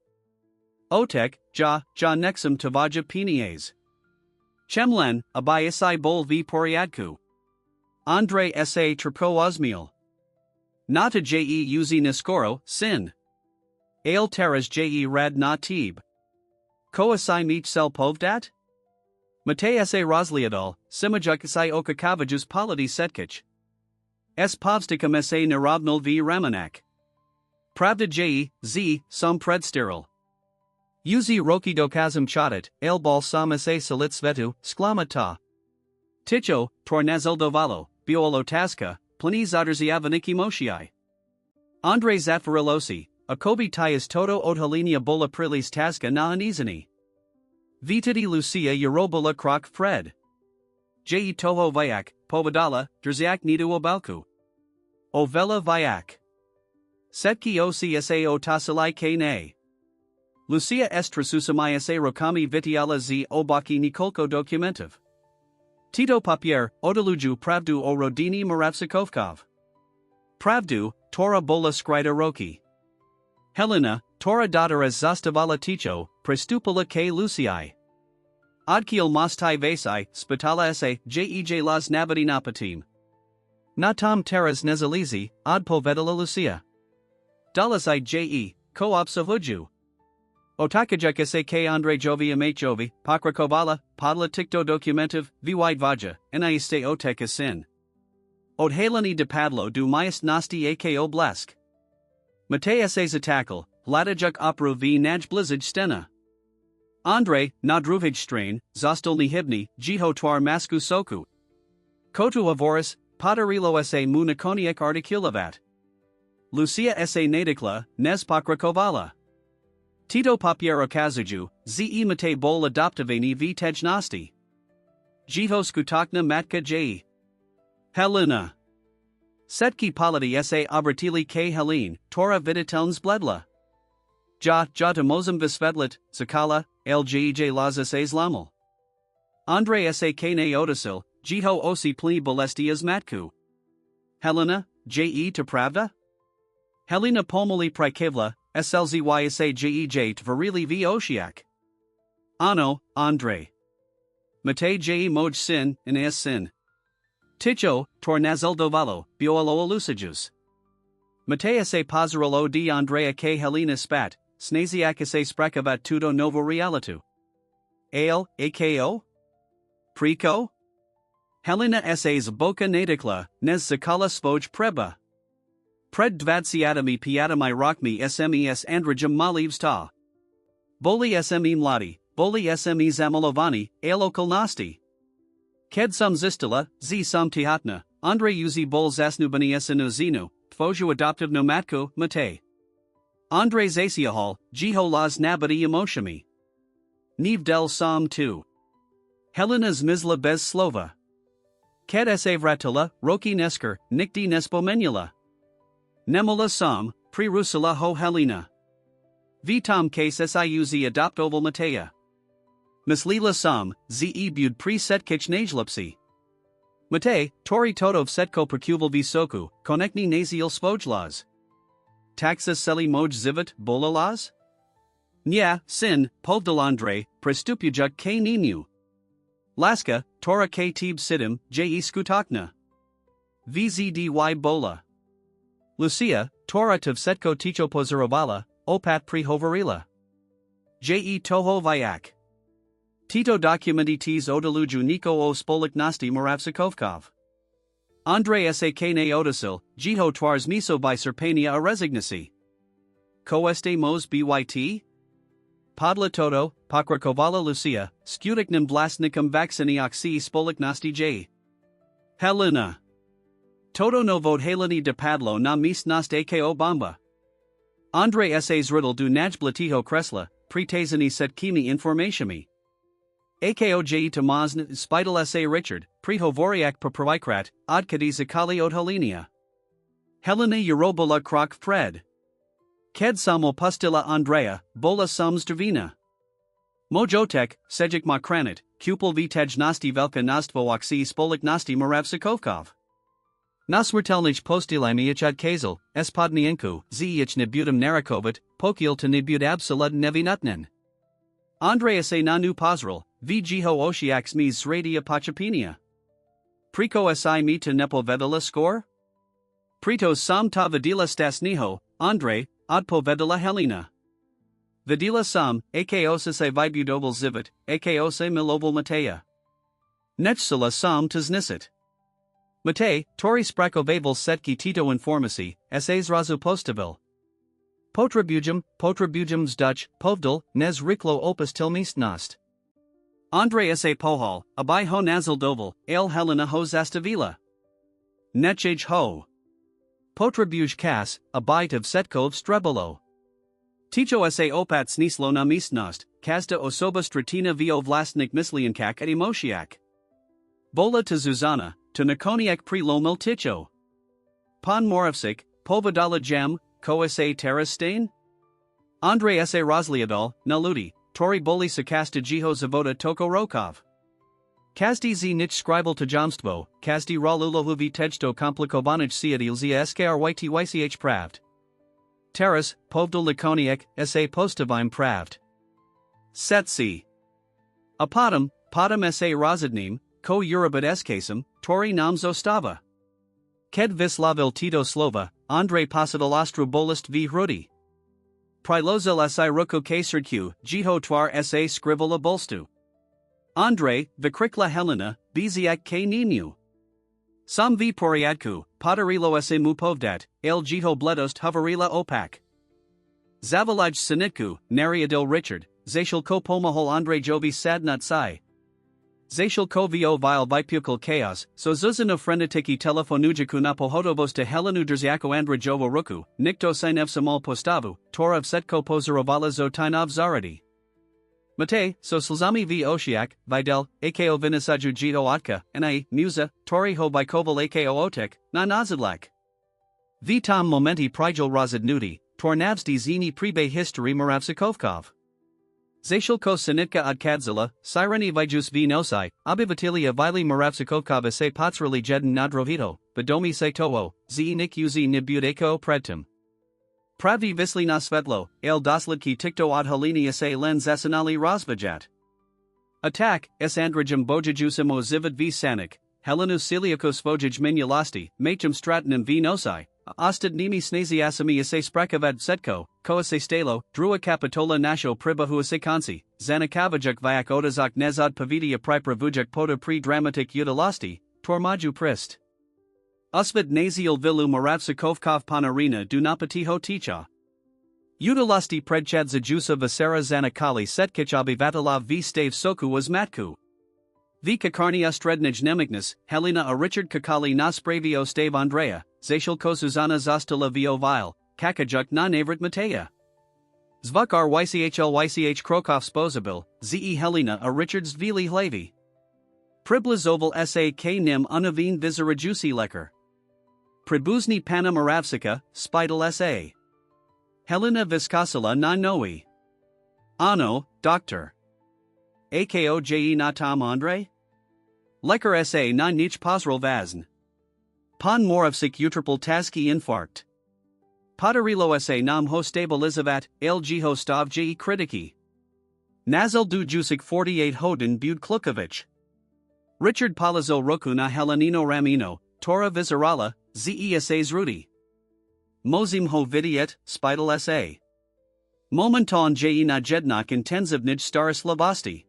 Otek, ja nexum tavaja pinies. Chemlen, abai isai bol v poriadku. Andrei sa trpo osmiel. Nata je uzi niskoro, sin. Ale teras je rad na tib. Ko asai mich sel povdat? Mate sa rozliadol, simajuk sai okakavajus polity setkich. S povstikam sa narovnul v ramanak. Pravda je, z, sam predsteril. Uzi roki dokazem chatat, el bal sam sa salit svetu, sklamata. Ticho, tornazel dovalo, biolo taska, plani zaderziavaniki moshii. Andrei Zafarilosi, akobi tias toto odhalinia bola prilis taska na anizani. Vitidi Lucia Eurobola krok Fred. Je toho vayak, povadala, drziak nidu obalku. Ovela vayak. Setki ocsa o tasalai kane. Lucia estrasusamaya se rokami vitiala z obaki nikolko dokumentiv. Tito papier, odaluju pravdu o rodini Moravsikovkov. Pravdu, Tora bola skrida roki. Helena, Tora dadaras zastavala ticho, prestupala k Lucii. Odkiel mostai vasai, spitala sa, jej las nabadi napatim. Natam teras nezalizi, od povedala Lucia. Dalasai je, ko obsavuju. Otakajek sa k Andrei Jovi Jovi, Pakrakovala, Podla tikto dokumentiv, vy vaja, naiste otek sin. Odhalani de padlo du majest nosti ako blesk. Mate sa zatakal, Vladajuk opru v naj blizzaj stena. Andrei, nadruvij strain, zostolni hibni, jiho twar masku soku. Kotu avoris, podarilo sa munikoniek articulavat. Lucia sa nadikla, nes pakrakovala. Tito papiero kazuju, ze mate bol adoptivani v tejnosti. Jiho skutakna matka je. Helena. Setki polity sa obratili k Helene, Tora viditelns bledla. Ja to mozum visvedlit, zakala, ljej laza sa zlamel. Andrei sa kane odasil, jiho osi pli bolestias matku. Helena, je to pravda? Helena pomoli prikivla, slzy sa jej tvarili v oshiak. Ano, Andrei. Mate je moj sin, in es sin. Ticho, tornazel dovalo, biolo elusijus. Mate sa pozerolo di Andrea k Helena spat, snaziak sa sprakavat tudo novo realitu. Ale, ako? Priko? Helena sa zboka nadikla, nez zakala svoj preba. Pred dvadsiatami piatami rokmi smes andrejum malivs ta. Boli sme mladi, boli sme zamalovani, alo kolnosti. Ked sam zistila, z sam tihatna, Andrei uzi bol zasnubani snu zinu, tvoju adoptivno matko, mate. Andrei zasiahal, jiho las nabadi emoshami. Niv del sam tu. Helena zmizla bez slova. Ked sa vratila, roki nesker, nikdi nespomenula. Nemola sam, pri Rusila ho Helena. Vitam case siuz adoptoval Matea. Mislila sam, ze bud pri setkich najlipsi. Mate, tori totov setko percuval visoku, konekni naziel spojlas. Taxas seli moj zivit, bolalas? Nya, sin, povdelandre, prestupujuk k ninu. Laska, Tora K Tib Sidim, Je Skutakna. Vzdy Bola. Lucia, Tora Tiv Setko Ticho Pozorovala, Opat Prihovarila. Je Toho Vyak. Tito Documentites Odaluju Niko o Spolik Nasti Moravsikovkov. Andrei Sak ne Odasil, Jiho Twars Miso by Serpania a Resignasi. Koeste Mos Byt? Podla Toto, Pakrakovala Lucia, Skutiknim Blasnikum Vacciniaxi Spolik Nasti J. Helena. Toto no vod Heleni de Padlo na mis nast ako Bamba. Andrei Sas Riddle du Najblatiho Kresla, Pretazani set kimi informatiami. Ako je Tomazn Spidal sa Richard, Prehovoriak Papravikrat, Odkadi Zakali Odhalinia. Helena Eurobola Krok Fred. Ked Samo Pustila Andrea, Bola Sums Dravina. Mojotek, Sejik Makranit, Kupul Vitaj Nasti Velka Nastvoaksi Spolik Nasti Moravsikovkov. Naswertelnij postilami ichad kazel, espodnienku, ich nibutum narakovat, pokil to nibud absolut nevinutnen. Andreas a nanu pozral, vjiho oshiax mis sradia pachapenia. Priko si mi to nepovedala score? Pritos sam ta vidila stasniho, Andre, odpo vedala Helena. Vidila sam, akos se vibudobal zivit, akos miloval Mateja. Nechsala sam to znisit. Mate, Tori Sprakovavel Setki Tito Informasi, Essays Razu Postavil. Potrabujums Dutch, Povdal, Nez Riklo Opus Tilmist Nost. Andre S. A. Pohal, Abai Ho Nazal Doval, El Helena Ho Zastavila. Nechage Ho. Potrabuj Kas, a bite of Setkov Strebolo. Ticho S. A. Opat Snislo na Misnost, Kazda Osoba Stratina Vo Vlastnik Misliankak at Emoshiak. Bola to Zuzana, to Nakoniak Prelomil Ticho. Pan Moravsik, Povadala Gem, Kosa Terrastain? Andre S. A. Rosliadol, Naludi, Tori Boli Sakasta Jiho Zavoda Toko Rokov. Kazdi z nich scribal to Jomstvo, Kazdi Ralulohuvi Tejto Komplikovanij Siadil z Skrytyych Pravd. Terras, Povdal Lakoniak, S.A. Postavim Pravd. Setsi. Apadam, Padam S.A. Rozadnim, Ko Urabit Eskasum, Tori nam Zostava. Ked Vislavil Tito Slova, Andre Pasadal Ostru Bolist v Hrudi. Prilozel si Ruko Q, Jiho Twar sa Scrivola Bolstu. Andre, Vikrikla Helena, Biziak K Ninu. Sam v Poriadku, Padarilo sa Mupovdat, El Jiho Bledost Hovarila Opak. Zavalaj Sinitku, Nariadil Richard, Zashil Ko Pomahol Andre Jovi Sadnut Sai. Zashil Ko Vo Vile Vipukal Chaos, so Zuzano Frenetiki Telefonujaku Napohodovos to Helenu Drziako Andra Jovo Ruku, Nikto Sinev Samal Postavu, Torav Setko Pozarovala Zotinov Zaradi. Mate, so Slzami v Oshiak, Videl, Ako Vinisaju Jito Otka, Nai, Musa, Tori Ho Bikoval Ako Otek, Na Nazadlak. V Tom Momenti Prijal Razadnudi, Tornavsti Zini Pribe History Moravsikovkov. Zashilko Sinitka Odkadzila, Sireni Vijus v Nosai, Abivatilia Vili Moravsikovkova se Potsrali Jedan Nadrovito, Vidomi se Toho, Znik uz Nibudeko Predtum. Pravi Vislina Svetlo, El Doslidki Tikto Odhalini se Len Zasanali Rozvajat. Attack, S. Andrajum Bojajusimo Zivid v Sanik, Helenu Siliakos Vojaj Minulasti, Machum Stratanum v Nosai. Ostad nimi snaziasami se sprakavad setko, koase stalo, drua kapitola nasho pribahuase kansi, zanakavajak vyak odazak nezad pavidia pripravujak poda pre dramatic utilasti, tormaju prist. Usvid naziel vilu moravsikovkov panarina du napatiho ticha. Utilasti predchad zajusa vasera zanakali setkichabi vatalov v stave soku was matku. V kakarni ustrednij nemignas, Helena a Richard kakali naspravio stave Andrea, Zashil ko Suzana Zostala vo vile, Kakajuk na Navrit Mateja. Zvuk rychlych Krokov sposabil, Ze Helena a Richards Vili Hlavi. Priblazoval sa k nim unavin vizarajusi leker. Pribuzni pana Moravsika, Spidal sa. Helena Viskasala na Noi. Ano, Dr. Akoje na Tom Andre? Leker sa na nich posral vazn. Pan Moravsik utripal taski infarkt. Padarilo sa nam ho stabilizavat, lg ho stav je kritiki. Nazal du jusik 48 hoden bud klukovich. Richard Palazzo Roku na Helenino Ramino, Tora Viscerala, Zes Rudy. Mozim ho vidiet, Spidal sa. Momentan je na jednak intenzivnij staris labasti.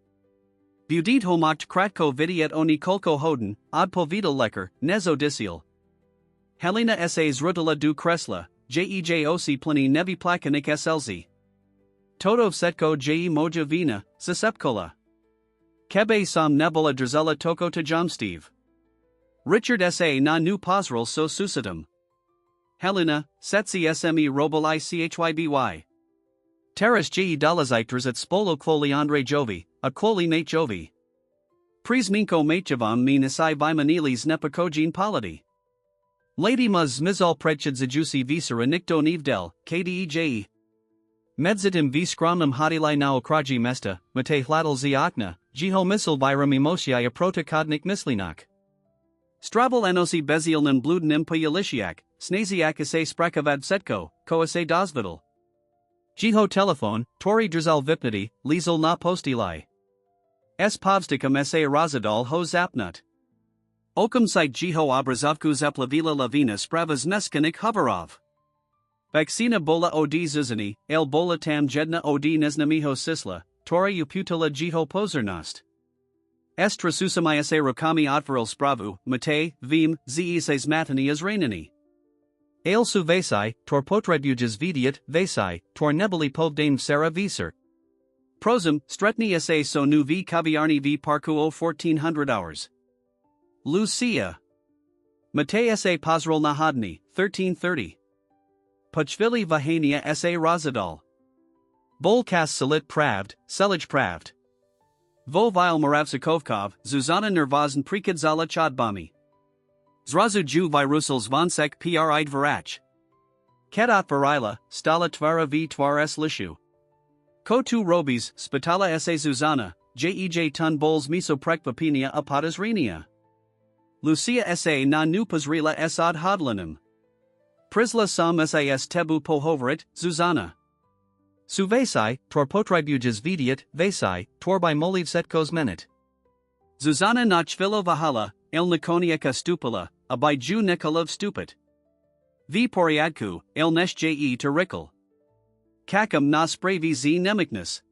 Budit homokt kratko vidiet oni kolko hoden, od povidal lekker, nezo disil. Helena sas rutila du kresla, jej plini nevi plakanik slz. Totov setko je moja vina, zasepkola. Kebe sam nebula drzela toko to Steve. Richard sa na nu pozral so susitum. Helena, setsi sme roboli chyby. Teres je dolaziters at spolo kvoli Andre Jovi, a kvoli mate Jovi. Prisminko matejavam min isai vimanilis nepakojin polity. Lady muz zmizal predchid zajusi visera nikto nivdel, kdeje. Medzitim v skramnum hadilai na okraji mesta, mate hladal ziakna, jiho misl viram emosiai aprota kodnik mislinak. Stravel enosi bezielnen bluden impayalishiak, snaziak ase sprakavad setko, ko ase dosvidal. Jiho telephone, tori drzal vipnity, lizel na postilai. S povstikam sa razadal ho zapnut. Okum site jiho obrazovku zaplavila lavina spravas neskanik hoverov. Vaccina bola od zuzani, el bola tam jedna od neznamiho sisla, tori uputila jiho pozernost. Estra susamaya se rokami otvaril spravu, mate, vim, zes matani azranani. Ale su vesai, tor potrebuges vidiet, vesai, tor nebuli povdame sera viser. Prosum, stretni sa so nu v kaviarni v parkuo 1400 hours. Lucia. Mate sa pozrol nahodni, 1330. Puchvili vahania sa razadal. Volkas salit pravd, selij pravd. Vo vil Moravsikovkov, Zuzana Nervazn Prikadzala Chodbami. Zrazu ju virusals vonsek prid varach. Kedat varila, stala tvara v tvares lishu. Ko tu robis, spitala sa Zuzana, jej tun bols miso prekvapinia apatas renia. Lucia sa na nupas rila esad hodlanim. Prisla sam sas tebu pohoverit, Zuzana. Suvesai, tor potribuges vidiet, vesai, tor by moliv setkos menit. Zuzana nachvilo vahala, el nikoniaka stupila, a by ju nikolov stupit. V poriadku, el nesh je terikal. Kakam na spravi z nemiknus.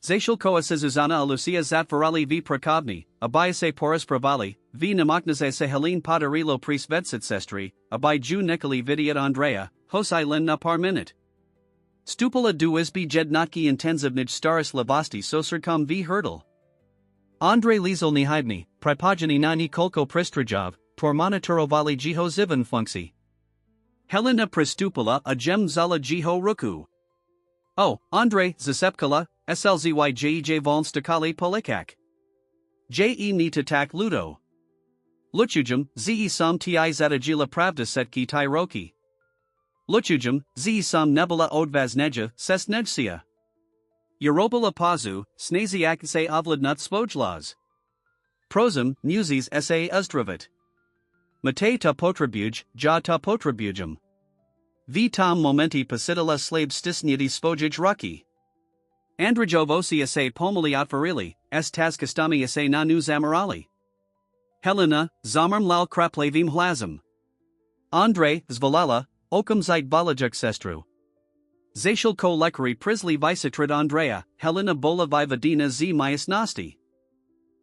Zashil koasa Zuzana a Lucia zatvarali v prakovni, a by se porus pravali, v namaknase se Helene padarilo prisvetsit sestri, a by ju nikoli vidiet Andrea, hosai len na par minute. Stupila du isbi jednatki intenzivnij staris labasti sosrkam v hurdle. Andre lizel nihibni, pripogeni nani kolko pristrajov, tor monitorovali jiho zivan funksi. Helena pristupila a gem zala jiho ruku. Oh, Andre zasepkala, slzy jej volnstakali polikak. Je ni tatak ludo. Luchujum, ze sam ti zatagila pravda setki tyroki. Luchujum, ze sam nebula odvazneja, ses nejsia. Eurobala pazu, snaziak se ovladnut spojlas. Prosum, muses sa uzdravit. Mate ta potribuj, ja ta potribujum. V tam momenti pasitala slab stisniti spojij ruki. Androjovosi sa pomali otvarili, s taskastami sa nanu zamarali. Helena, zamarm lal kraplavim hlazim. Andre, zvalala, okum zait balajuk sestru. Zashil ko lekari prisli visitrid Andrea, Helena bola vivadina z myasnosti.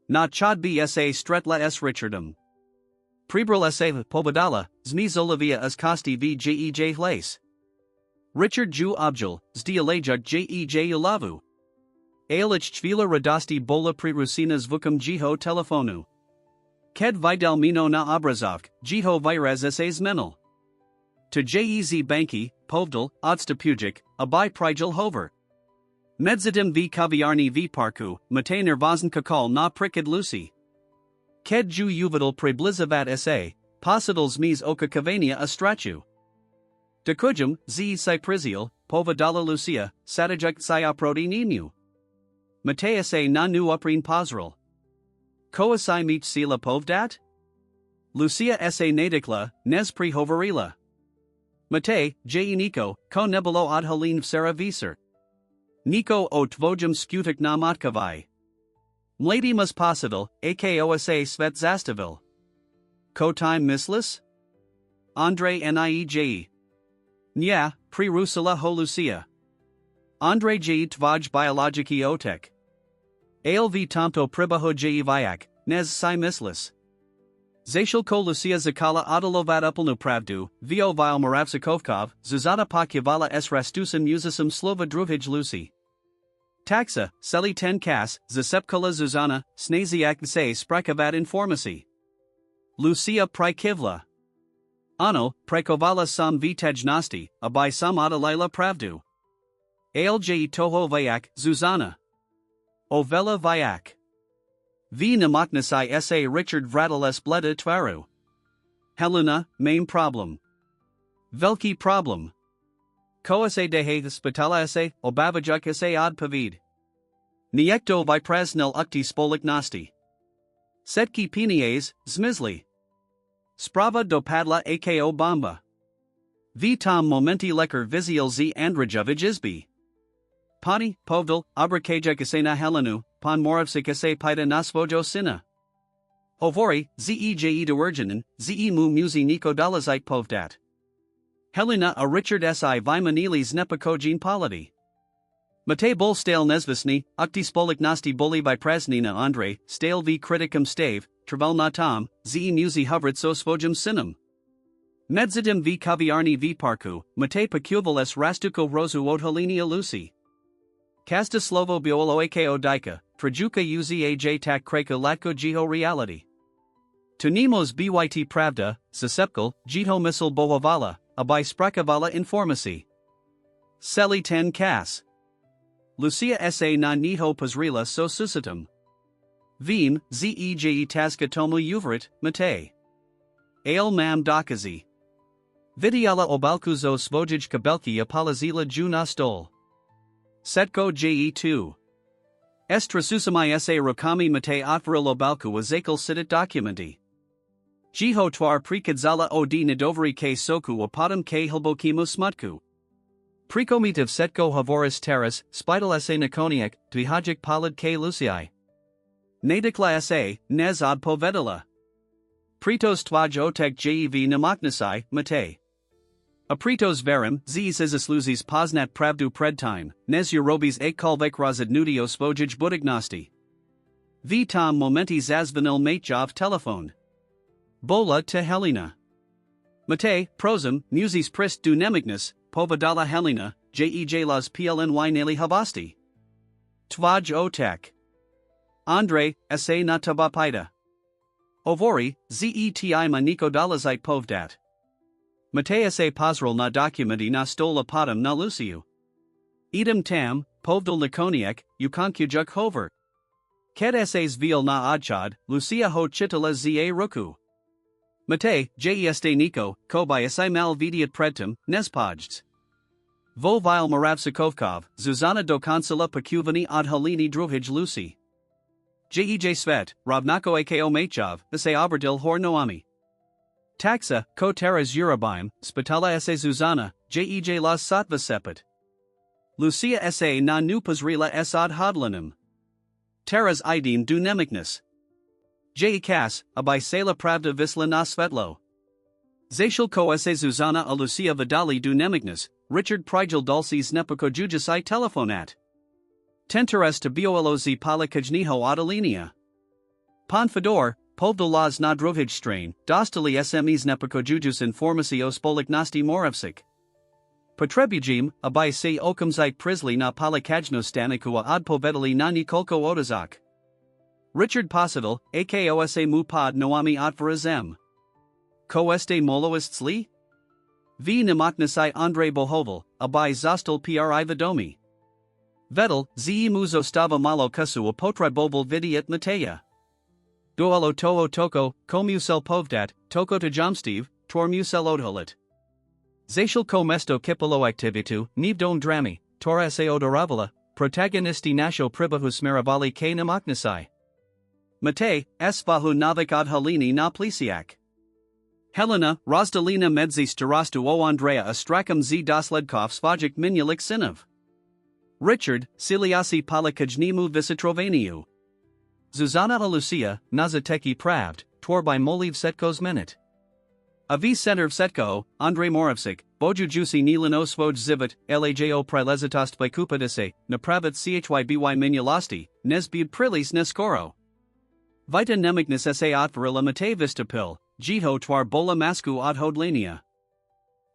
Na chodbi sa stretla s richardum. Prebril sa pobadala, zmizolavia as kosti v jej hlace. Richard ju objal, zdialajuk jej ulavu. Alich chvila radasti bola prerusina zvukam jiho telefonu. Ked vidal mino na obrazovk, jiho virez sa zmenil. To jez banki, povdal, odstapujik, abai prigel hover. Medzidim v kaviarni v parku, mate nervazn kakal na prikid lucy. Ked ju uvidal preblizavat sa, posidal zmis oka kavania astrachu. Dekujum, z cyprizial, povadala lucia, satajuk cyaprodi ninu. Mate sa na nu uprin pozral. Koasai mich sila povdat? Lucia sa nadikla, nes prihovarila. Mate, je Nico, ko nebulo ad Helene vsera viser. Nico o tvojum sputik na matkavai. Mlady mus positil, akosa svet zastavil. Ko time mislis? Andre nieje. Nya, pri Rusula ho Lucia. Andre j tvaj biologiki otek. Alv tamto pribaho j vyak, nez si mislis. Zashil ko Lucia zakala adalovat upelnu pravdu, vo vile moravsikovkov, zuzata pakyavala s rastusem musisem slova druvij Lucy. Taxa, seli ten kas, zasepkola Zuzana, snaziak se sprakavat informasi. Lucia prikivla. Ano, prekovala sam vitajnosti, abai sam adalaila pravdu. Alj toho vayak, Zuzana. Ovela vayak. V namaknasai sa Richard Vrateles bleda tvaru. Helena, main problem. Veliki problem. Ko sa dehe spitala sa, obavajuk sa od pavid. Niekto vypraznil ukti spoliknosti. Setki pinies, zmizli. Sprava dopadla ako bomba. V tom momenti lekar viziel z Andrejevich izby. Pani, povdal, abrakajek sa na Helenu, pan moravsik sa pita na svojo syna. Hovori, zeje doergenen, ze mu muzi niko dalazite povdat. Helena a Richard si vimanilis nepakojin polity. Mate bol stale nezvisni, ukti spoliknosti boli by praznina Andre, stale v kriticum stave, travel na tom, ze muzi hovrit so svojum sinum. Medzidim v kaviarni v parku, mate pakuval s rastuko rozu odholinia lucy. Kasta slovo biolo ako dika, trajuka uzaj tak kreka latko jiho reality. Tunimos byt pravda, zasepkal, jito misl bohovala, abai sprakavala informasi. Seli ten kas. Lucia sa na niho pozrila so susitum. Vim, zej taska tomu uvrit, mate. Ale mam dokazi. Vidiala obalkuzo svojij kabelki apalazila ju na stol. Setko je2. Estra susamai sa rokami mate otvril obalku wazakal sitit documenti. Jiho twar prikadzala od nadoveri k soku apadam k hilbokimo smutku. Prikomitiv setko havoris teras, spidal sa nakoniak, dvihajik palid k lucii. Nadikla sa, nez od povedala. Pritos tvaj otek jev namaknasai, mate. Apritos verim, zis izisluzis poznat pravdu predtime, nez eurobis ekkolvek rozadnutio svojij budignosti. V tom momenti zazvanil matejov telefon. Bola te Helena. Mate, prosum, musis prist du nemignis, povedala Helena, jej las plny nali havasti. Tvaj otek. Andre, sa na tabapida. Ovori, zeti maniko dalazite povdat. Mate sa pozrel na documenti na stola padam na luciu. Idem tam, povdal nakoniek, ukonkujuk hover. Ket sas viel na odchad, Lucia ho chitala za ruku. Mate, jeste niko, ko by si mal vidiat predtum, nespojds. Vo vil moravsikovkov, Zuzana do konsula pakuvani od halini druhij Lucy. Jej svet, ravnako ako machov, sa obradil hor noami. Taxa, ko teras urabim, spitala sa Zuzana, jej las satva sepet. Lucia sa na nu pozrila od hodlanim. Teras idin du nemikness. Jej kas, abai sela pravda visla na svetlo. Zashil ko sa Zuzana a Lucia vidali du nemikness, Richard prigel dulcis nepakojujasai telefonat. Tenteres to biolozi palikajniho odalinia. Pan fedor, povdolas na druhij strain, dostali smes nepakojujus informacios spoliknosti moravsik. Potrebujim, abai se okamzite prisli na palikajno stanikua od povedali na nikolko odazak. Richard Posital, akosa mu pod noami otvarazem. Ko este moloistsli? V namaknasai Andre Bohoval, abai zostal pri vidomi. Vedel, ze muzo stava malo kasu apotreboval vidiat mateja. Doalo toho toko, komusel povdat, toko to jomstiv, tormusel odholit. Zashil ko mesto kipolo activitu, nivdon drami, tora se odoravala, protagonisti nasho pribahus meravali k namaknasai. Mate, esvahu navik od halini na plisiak. Helena, Rozdalina medzi starastu o Andrea astrakam z dosledkov svajik minulik sinov. Richard, Siliasi palikajnimu visitrovaniu. Zuzana a Lucia, nazateki pravd, twor by Moliv Setko's minute. A v center of Setko, Andrei Moravsik, Boju Juicy Nilino Svoj Zivit, Lajo Prilezitost by Kupadise, Napravat Chyby Minulasti, Nesbud Prilis Neskoro. Vita Nemignis sa Otvarila Mate Vistapil, Jiho Twar Bola Masku Odhodlania.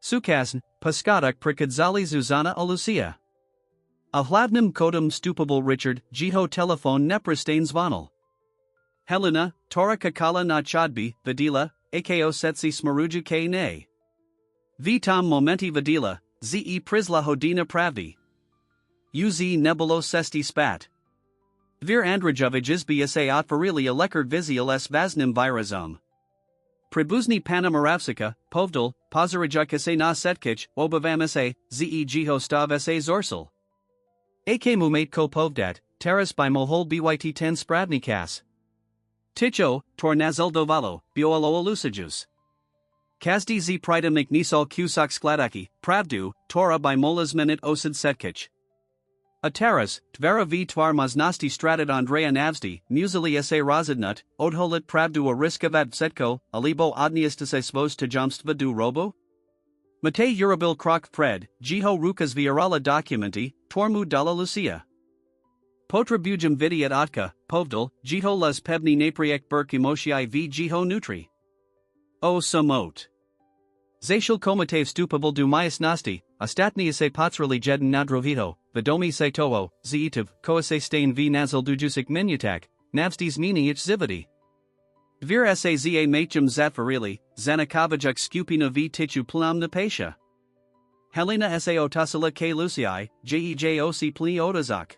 Sukasn, Paskadak Prikadzali Zuzana a Lucia. A hladnim kodum stupable Richard, Jiho telephone nepristane zvanal. Helena, Tora Kakala na Chodbi, Vidila, Ako Setsi Smaruju K ne. Vitam momenti Vidila, Ze Prisla Hodina Pravdi. Uz Nebulo Sesti Spat. Vir Andrejovij Izbi sa Otvarili Lekard Vizial s Vaznim Virazum. Pribuzni Panamaravsika, Povdal, Pozarajuk sa na Setkich, Obavam sa, Ze Jiho Stav sa Zorsal. Ak Mumate Ko Povdat, Teras by Mohol Byt 10 Spravnikas. Ticho, Tornazel Dovalo, Biolo Elusajus. Kazdi Z Prida Mcnisal Cusack Skladaki, Pravdu, Tora by Molas Minute Osid Setkich. Ataras, Tvera v Tvar Maznasti Stratid Andrea Navsdi, Musili sa Razidnut, Odholit Pravdu a Riskavad Setko, Alibo Odniastase Svos to Jomstva du Robo? Mate Urabil Krok Pred, Jiho Rukas Viarala Documenti, Tormu Dalla Lucia. Potrabujum Vidiat Otka, Povdal, Jiho Las Pebni Napriek Burk Emotiai v Jiho Nutri. O Samot. Zashil Komate Stupable du Mayas Nasti, Ostatni se Patsrali Jeden Nadrovito, Vidomi se Toho, Ziitiv, Koase Stain v Nazal Dujusik Minutak, Navstis Mini ich Zividi. Vir sa za Machum Zatvarili, Zanakavajuk Skupina v Tichu Plam Napasha. Helena sa Otasila K Lucii, Jejoc Pli Otazak.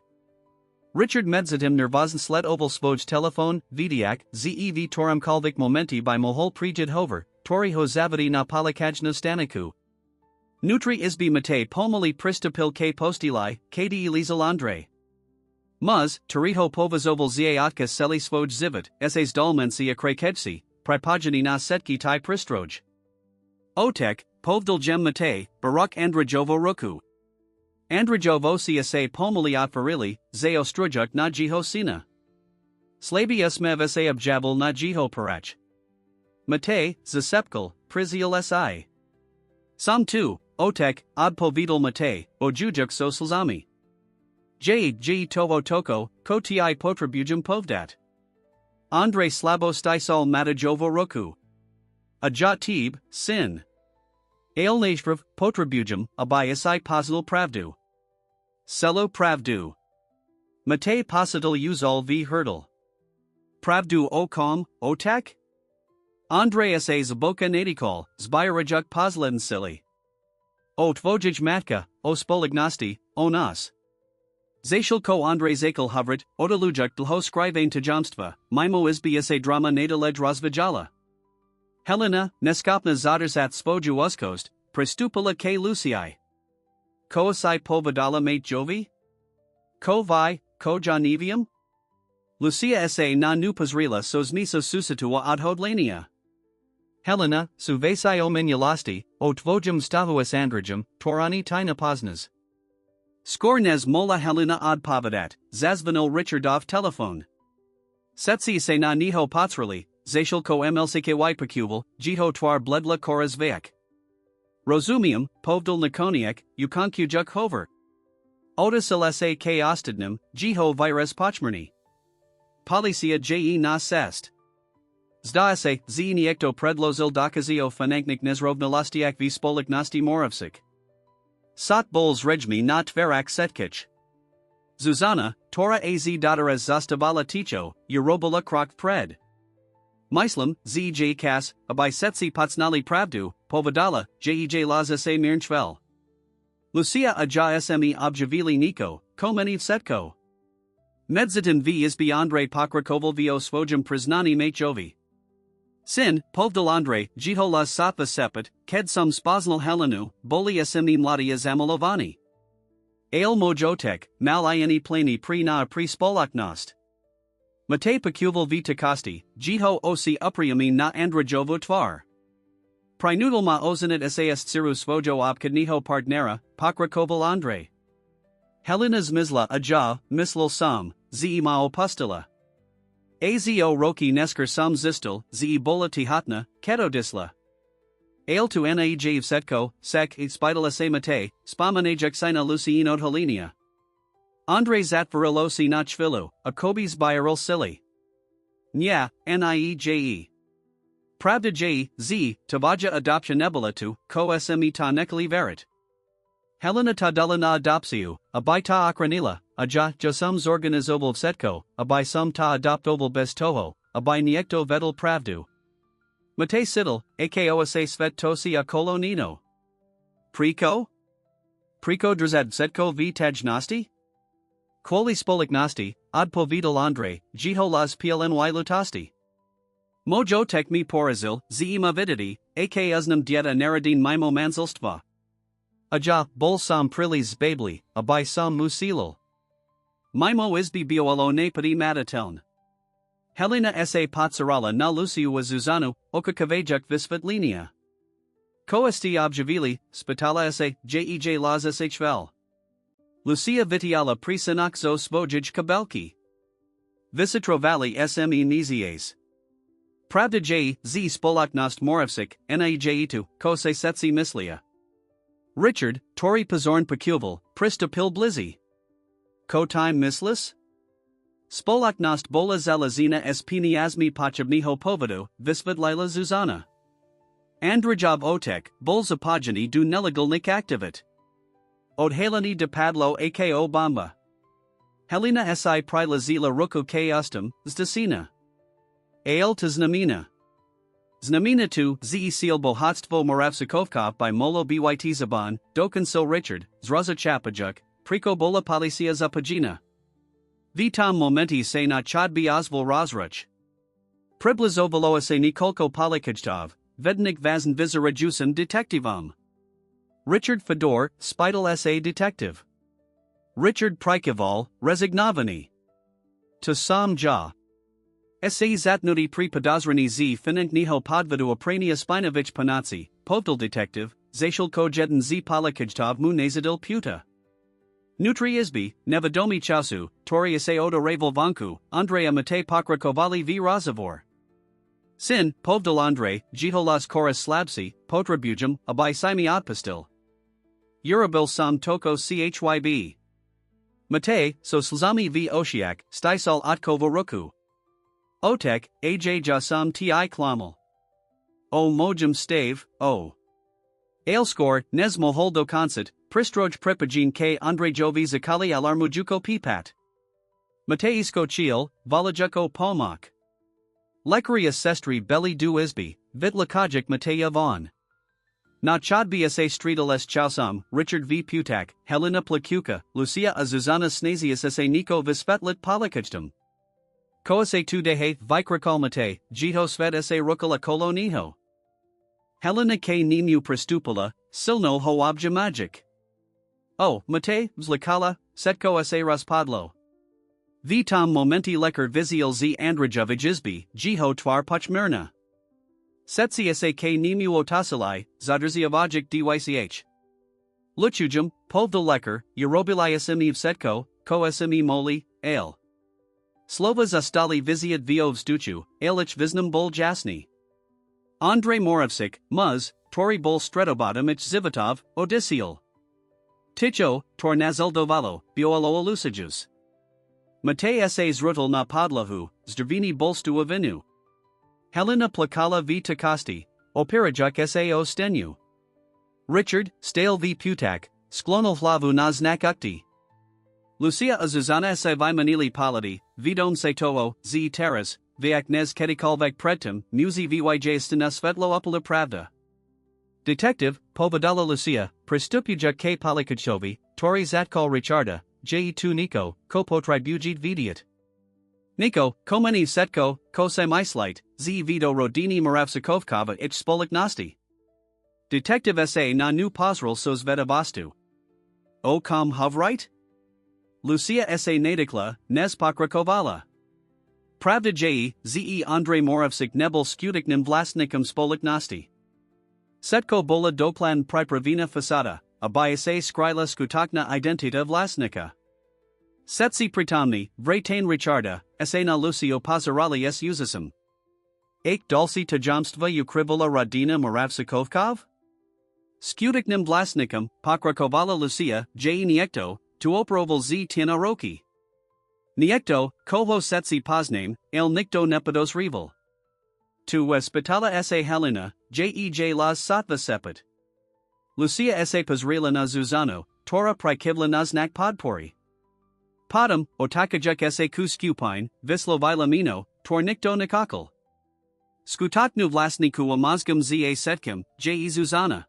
Richard Medzatim Nervazn Sled Oval Svoj Telephone, Vidiak, Zev Toram Kalvik Momenti by Mohol Prijid Hover, Tori Hozavadi na Palikajno Staniku. Nutri Izbi Mate Pomali Pristapil K Postili, KD Elizalandre. Muz, Toriho Povazoval Zaotka Seli Svoj Zivit, Essays Dolmensi a Krakejsi, Pripojani na Setki Tai Pristroj. Otek, Povdal Gem Mate, Barak Andrajovo Roku. Andrajovo sa Pomali Otvarili, Zao Strujuk na Jiho Sina. Slabi Smev sa Abjabal na Jiho Parach. Mate, Zasepkal, Prizial si. Sam 2, Otek, Odpovidal Mate, Ojujuk Sosalzami. J. Tovo Toko, Koti Potrabujum Povdat. Andre Slabo Stisal Matajovo Roku. Ajatib, Sin. Ale Najvrv, Potrabujum, Abayasai Pozil Pravdu. Selo Pravdu. Mate Posital Uzal v Hurdle. Pravdu Okom, Otak? Andreas A. Zaboka Nadikol, Zbirajuk Pozlin Sili. O Tvojij Matka, O Spolignosti, O Nas. Zashil ko Andre Zakel Havrit, Odalujuk Dlho Skrivain Tajamstva, Mimo Izbi sa Drama Nadalej Razvijala. Helena, Neskopna Zadarsat Spoju Uskost, Prestupala K Lucii. Koasai Povadala Mate Jovi? Ko Vi, Ko Janivium? Lucia sa na Nupazrila Sosmiso Susitua Odhodlania. Helena, Suvesai o Minulasti, O Tvojum Stavuas Andrajum, Torani Tina Poznas. Skornez Mola Helena Od Pavadat, Zazvanil Richardov Telephone. Setsi se na Niho Patsrali, Zashil ko MLCKY Pekubal, Jiho Twar Bledla Koraz Vek. Rosumium, Povdal Nikoniak, Ukonkujuk Hover. Otis LSA K Ostadnum, Jiho Virus Pochmerni. Policia Je na Sest. Zdase, Zniekto Predlozil Dokazio Fananknik Nezrovnalastiak v Spolik Nosti Moravsik. Sot Bols Rejmi na Tverak Setkich. Zuzana, Tora Az Dotares Zastavala Ticho, Eurobala Krok Pred. Myslam, Zj Kas, Abai Setsi Patsnali Pravdu, Povadala, Jej Laza Se Mirnchvel. Lucia Aja Sme Objavili Niko, Komeniv Setko. Medzatin v Izbi Andre Pokrakoval Vio Svojum Priznani Majovi. Sin, Povdal Andre, Jiho Las Satva Sepet, Ked Sum Spoznal Helenu, Boli Smni Mladia Zamalovani. Ale Mojotek, Mal Ieni Plani Pri na Pri Spolaknost. Mate Pekuval v Takosti, Jiho Osi Upriami na Andrajovo Tvar. Prinudal ma Ozenit Sas Tsiru Svojo Obkadniho Partnera, Pokrakoval Andre. Helena Zmizla Aja, Mislil Sum, Zema Opustila. Azo roki nesker sam zistel, ze bola tihatna, ketodisla. Ale tu naej setko, sek spidala se mate, spamanajek sina lucienot holinia. Andre zatvarillosi nachvilu, a kobis biral silly. Nya, nieje. Pravda j, z, tabaja adoptia nebulatu, ko sme ta nekali verit. Helena ta dulana adopsiu, abai ta akranila, aja josum zorganizobel setko, abai sum ta adoptoval bestoho, abai niekto vedel pravdu. Mate sidel, akose svet tosi a kolonino. Priko? Priko drzad setko v tajnosti? Quoli spolik nosti, ad povedal Andre, jiho las plny lutasti. Mojo tek mi porazil, zima vidity, ak uznam dieta narodin mimo manzilstva. Aja, bol sam prilis babli, abai sam musilil. Mimo izbi biolo napadi matateln. Helena sa patsarala na luciu wa Zuzanu, oka kavajuk visvitlinia. Koesti objavili, spitala sa, jej las shvel. Lucia vitiala prisanak zo svojij kabelki. Visitrovali sme nizies. Pravda j, z spolaknost moravsik, naejitu, ko se setsi mislia. Richard, Tori Pazorn Pekuval, Prista Pil Blizzy. Ko time mislis? Spolaknost bola zalazina espiniazmi pochabniho povadu, visvidlila Zuzana. Andrijov otek, bolza pojani du nelegalnik activit. Od Heleni de Padlo ako Bamba. Helena si prilazila ruku k ustum, zdasina. Ale to znamina. Znamina tu, ze seal bohatstvo moravsikovkov by molo byt zaban, dokan so Richard, zraza chapajuk, priko bola policia zapajina. Vitam momenti se na chodbi ozval razruch. Priblizovalo se nikolko polikajtov, vednik vazn vizarajusan detektivom. Richard Fedor, Spidal sa detective. Richard Prikoval, Resignovany. To sam ja. Sa zatnuti pri podozreni z finink podvodu oprania spinovich panaci, povdal detective, zashil ko jeden z polikajtov mu nazadil puta. Nutri izbi, nevadomi chausu, tori sa odo ravel vanku, Andrea mate pokrakovali v razavor. Sin, povdal Andre, jiholas koras slabsi, potrabujum, abai simi odpastil. Urabil sam toko chyb. Mate, so slzami v oshiak, stisal otkovo ruku. Otek, aj jasam ti klamal. O mojum stave, o. Ailskor, nesmo holdo concert, pristroj prepagin k Andre Jovi zakali alarmujuko pipat. Mateisko chiel, valajuko pomak. Lekaria sestri belly du isbi, vitlakajik Mateja von. Na chodbia se streetal s chausam, Richard v Putak, Helena Plakuka, Lucia Azuzana Snazius sa Niko vispetlit polikajtum. Koase tu dehe, vikrakal mate, jito sved sa rukala koloniho. Helena k nimu prestupala, silno ho obja magic. O, mate, vzlikala, setko sa raspadlo. Vitam momenti lekar viziel z Andrijovich izbi, jiho twar puchmirna. Setsi sa k nimu otasilai, zadrziavajic dych. Luchujum, povdal lekar, urobilai smi setko, ko smi moli, ale. Slova zastali viziat viov stuchu, alich viznam bol jasni. Andre Moravsik, Muz, Tori bol stretobottomich Zivotov, Odisiel. Ticho, Tornazeldovalo, Bioalo elusijus. Mate sa zrutal na podlahu, zdravini bolstu avinu. Helena plakala v takosti, opirajuk sa ostenu. Richard, stale v putak, sklonal hlavu na znak ukti. Lucia Azuzana sa vimanili paladi, vidom se toho, z teras, viaknez ketikalvek predtem, muzi vyj stina svetlo upala pravda. Detective, povedala Lucia, prestupuja k palikachovi, tori zatkal Richarda, tu Niko, ko potribujit vidiat. Niko, komeni setko, ko semislite, z vido rodini moravsikovkova ich spoliknosti. Detective sa na nu pozral sos vedavastu. O kom hovright? Lucia sa nadikla, nes pokrakovala. Pravda ze Andre Moravsik nebel skutiknim vlastnikom spoliknosti. Setko bola doplan pripravina fasada, abai sa skrila skutakna identita vlastnika. Setsi pritomni, vretain richarda, sa na lucio pozerali s usism. Ake dalsi tajamstva ukrivola rodina moravsikovkov? Skutiknim vlasnikum, pokrakovala lucia, je niekto, tu oproval z tina roki. Niekto, kovo setsi pozname, el nikto nepados rival. Tu spitala sa Helena, jej las satva sepet. Lucia sa pozrila na Zuzano, tora prikivla na znak podpori. Podum, otakajuk sa kuskupine, vislovila mino, tor nikto nikakal. Skutaknu vlasniku mozgum za setkim, je Zuzana.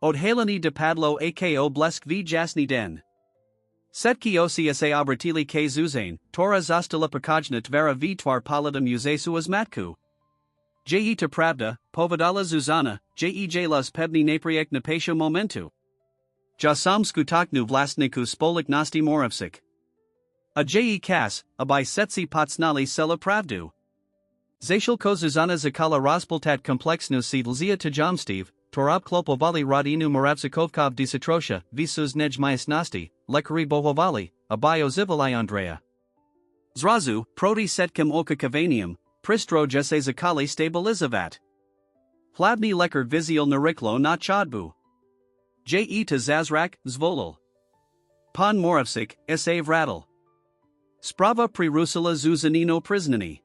Od halani de padlo ako blesk v jasni den. Setki osi sa obratili k Zuzane, tora zastala pakajna tvera v twar palidum uzesu matku. Je to pravda, povedala Zuzana, jej las pebni napriek napatio momentu. Jasam skutaknu vlasniku spolik nasti moravsik. A je kas, a by setsi potsnali sela pravdu. Zashilko Zuzana zakala raspultat kompleksnu sidlzia tajamstiv, torab klopovali rodinu moravsikovkov disatrosha, visus nejmyasnosti, lekari bohovali, abayo zivalai Andrea. Zrazu, proti setkim oka kavanium, pristro jese zakali stabilizavat. Hladni lekar viziel nariklo na chodbu. Je to zazrak, zvolil. Pan moravsik, sa vradel. Sprava prirusila Zuzanino priznani.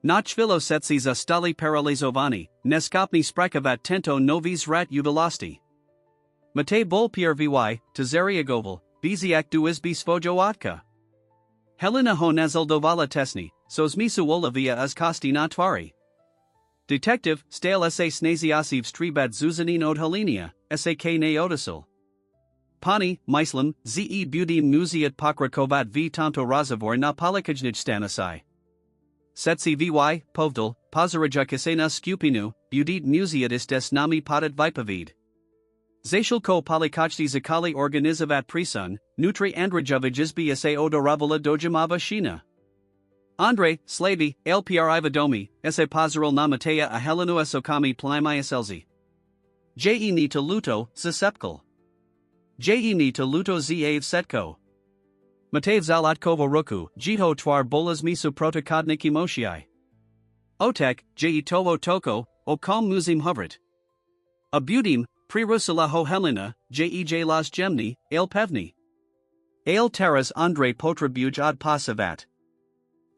Nachvilo setsi za stali paralizovani, neskopni sprakavat tento novis rat ubilasti. Mate bol prvy, tazariagoval, biziak du izbi svojoatka. Helena ho nazaldovala tesni, sos misu olavia as kosti na tvari. Detective, stale sa snaziasiv stribat Zuzanin od Helenia, sak neotisil. Pani, Myslam, ze beauty muziat pokrakovat v tanto razavor na palikajnij stanasai. Setsi vy, povdal, pozarajakasena skupinu, budit muziatis des nami podat vipavid. Zashilko palikachti zakali organizavat prisun, nutri andrajavijizbi sa odoravala dojamava shina. Andre, slavi, lpri vadomi, sa pozaral namatea a helenu sokami plimiaselzi. Je ni to luto, suscepkal. Je ni to luto zav setko. Matev zalatkovo roku, jito twar bolas misu protokodniki moshii. Otek, je tovo toko, o kom muzim hovrit. A budim, prirusala ho helena, je las gemni, el pevni. El teras Andre potrabuj ad pasavat.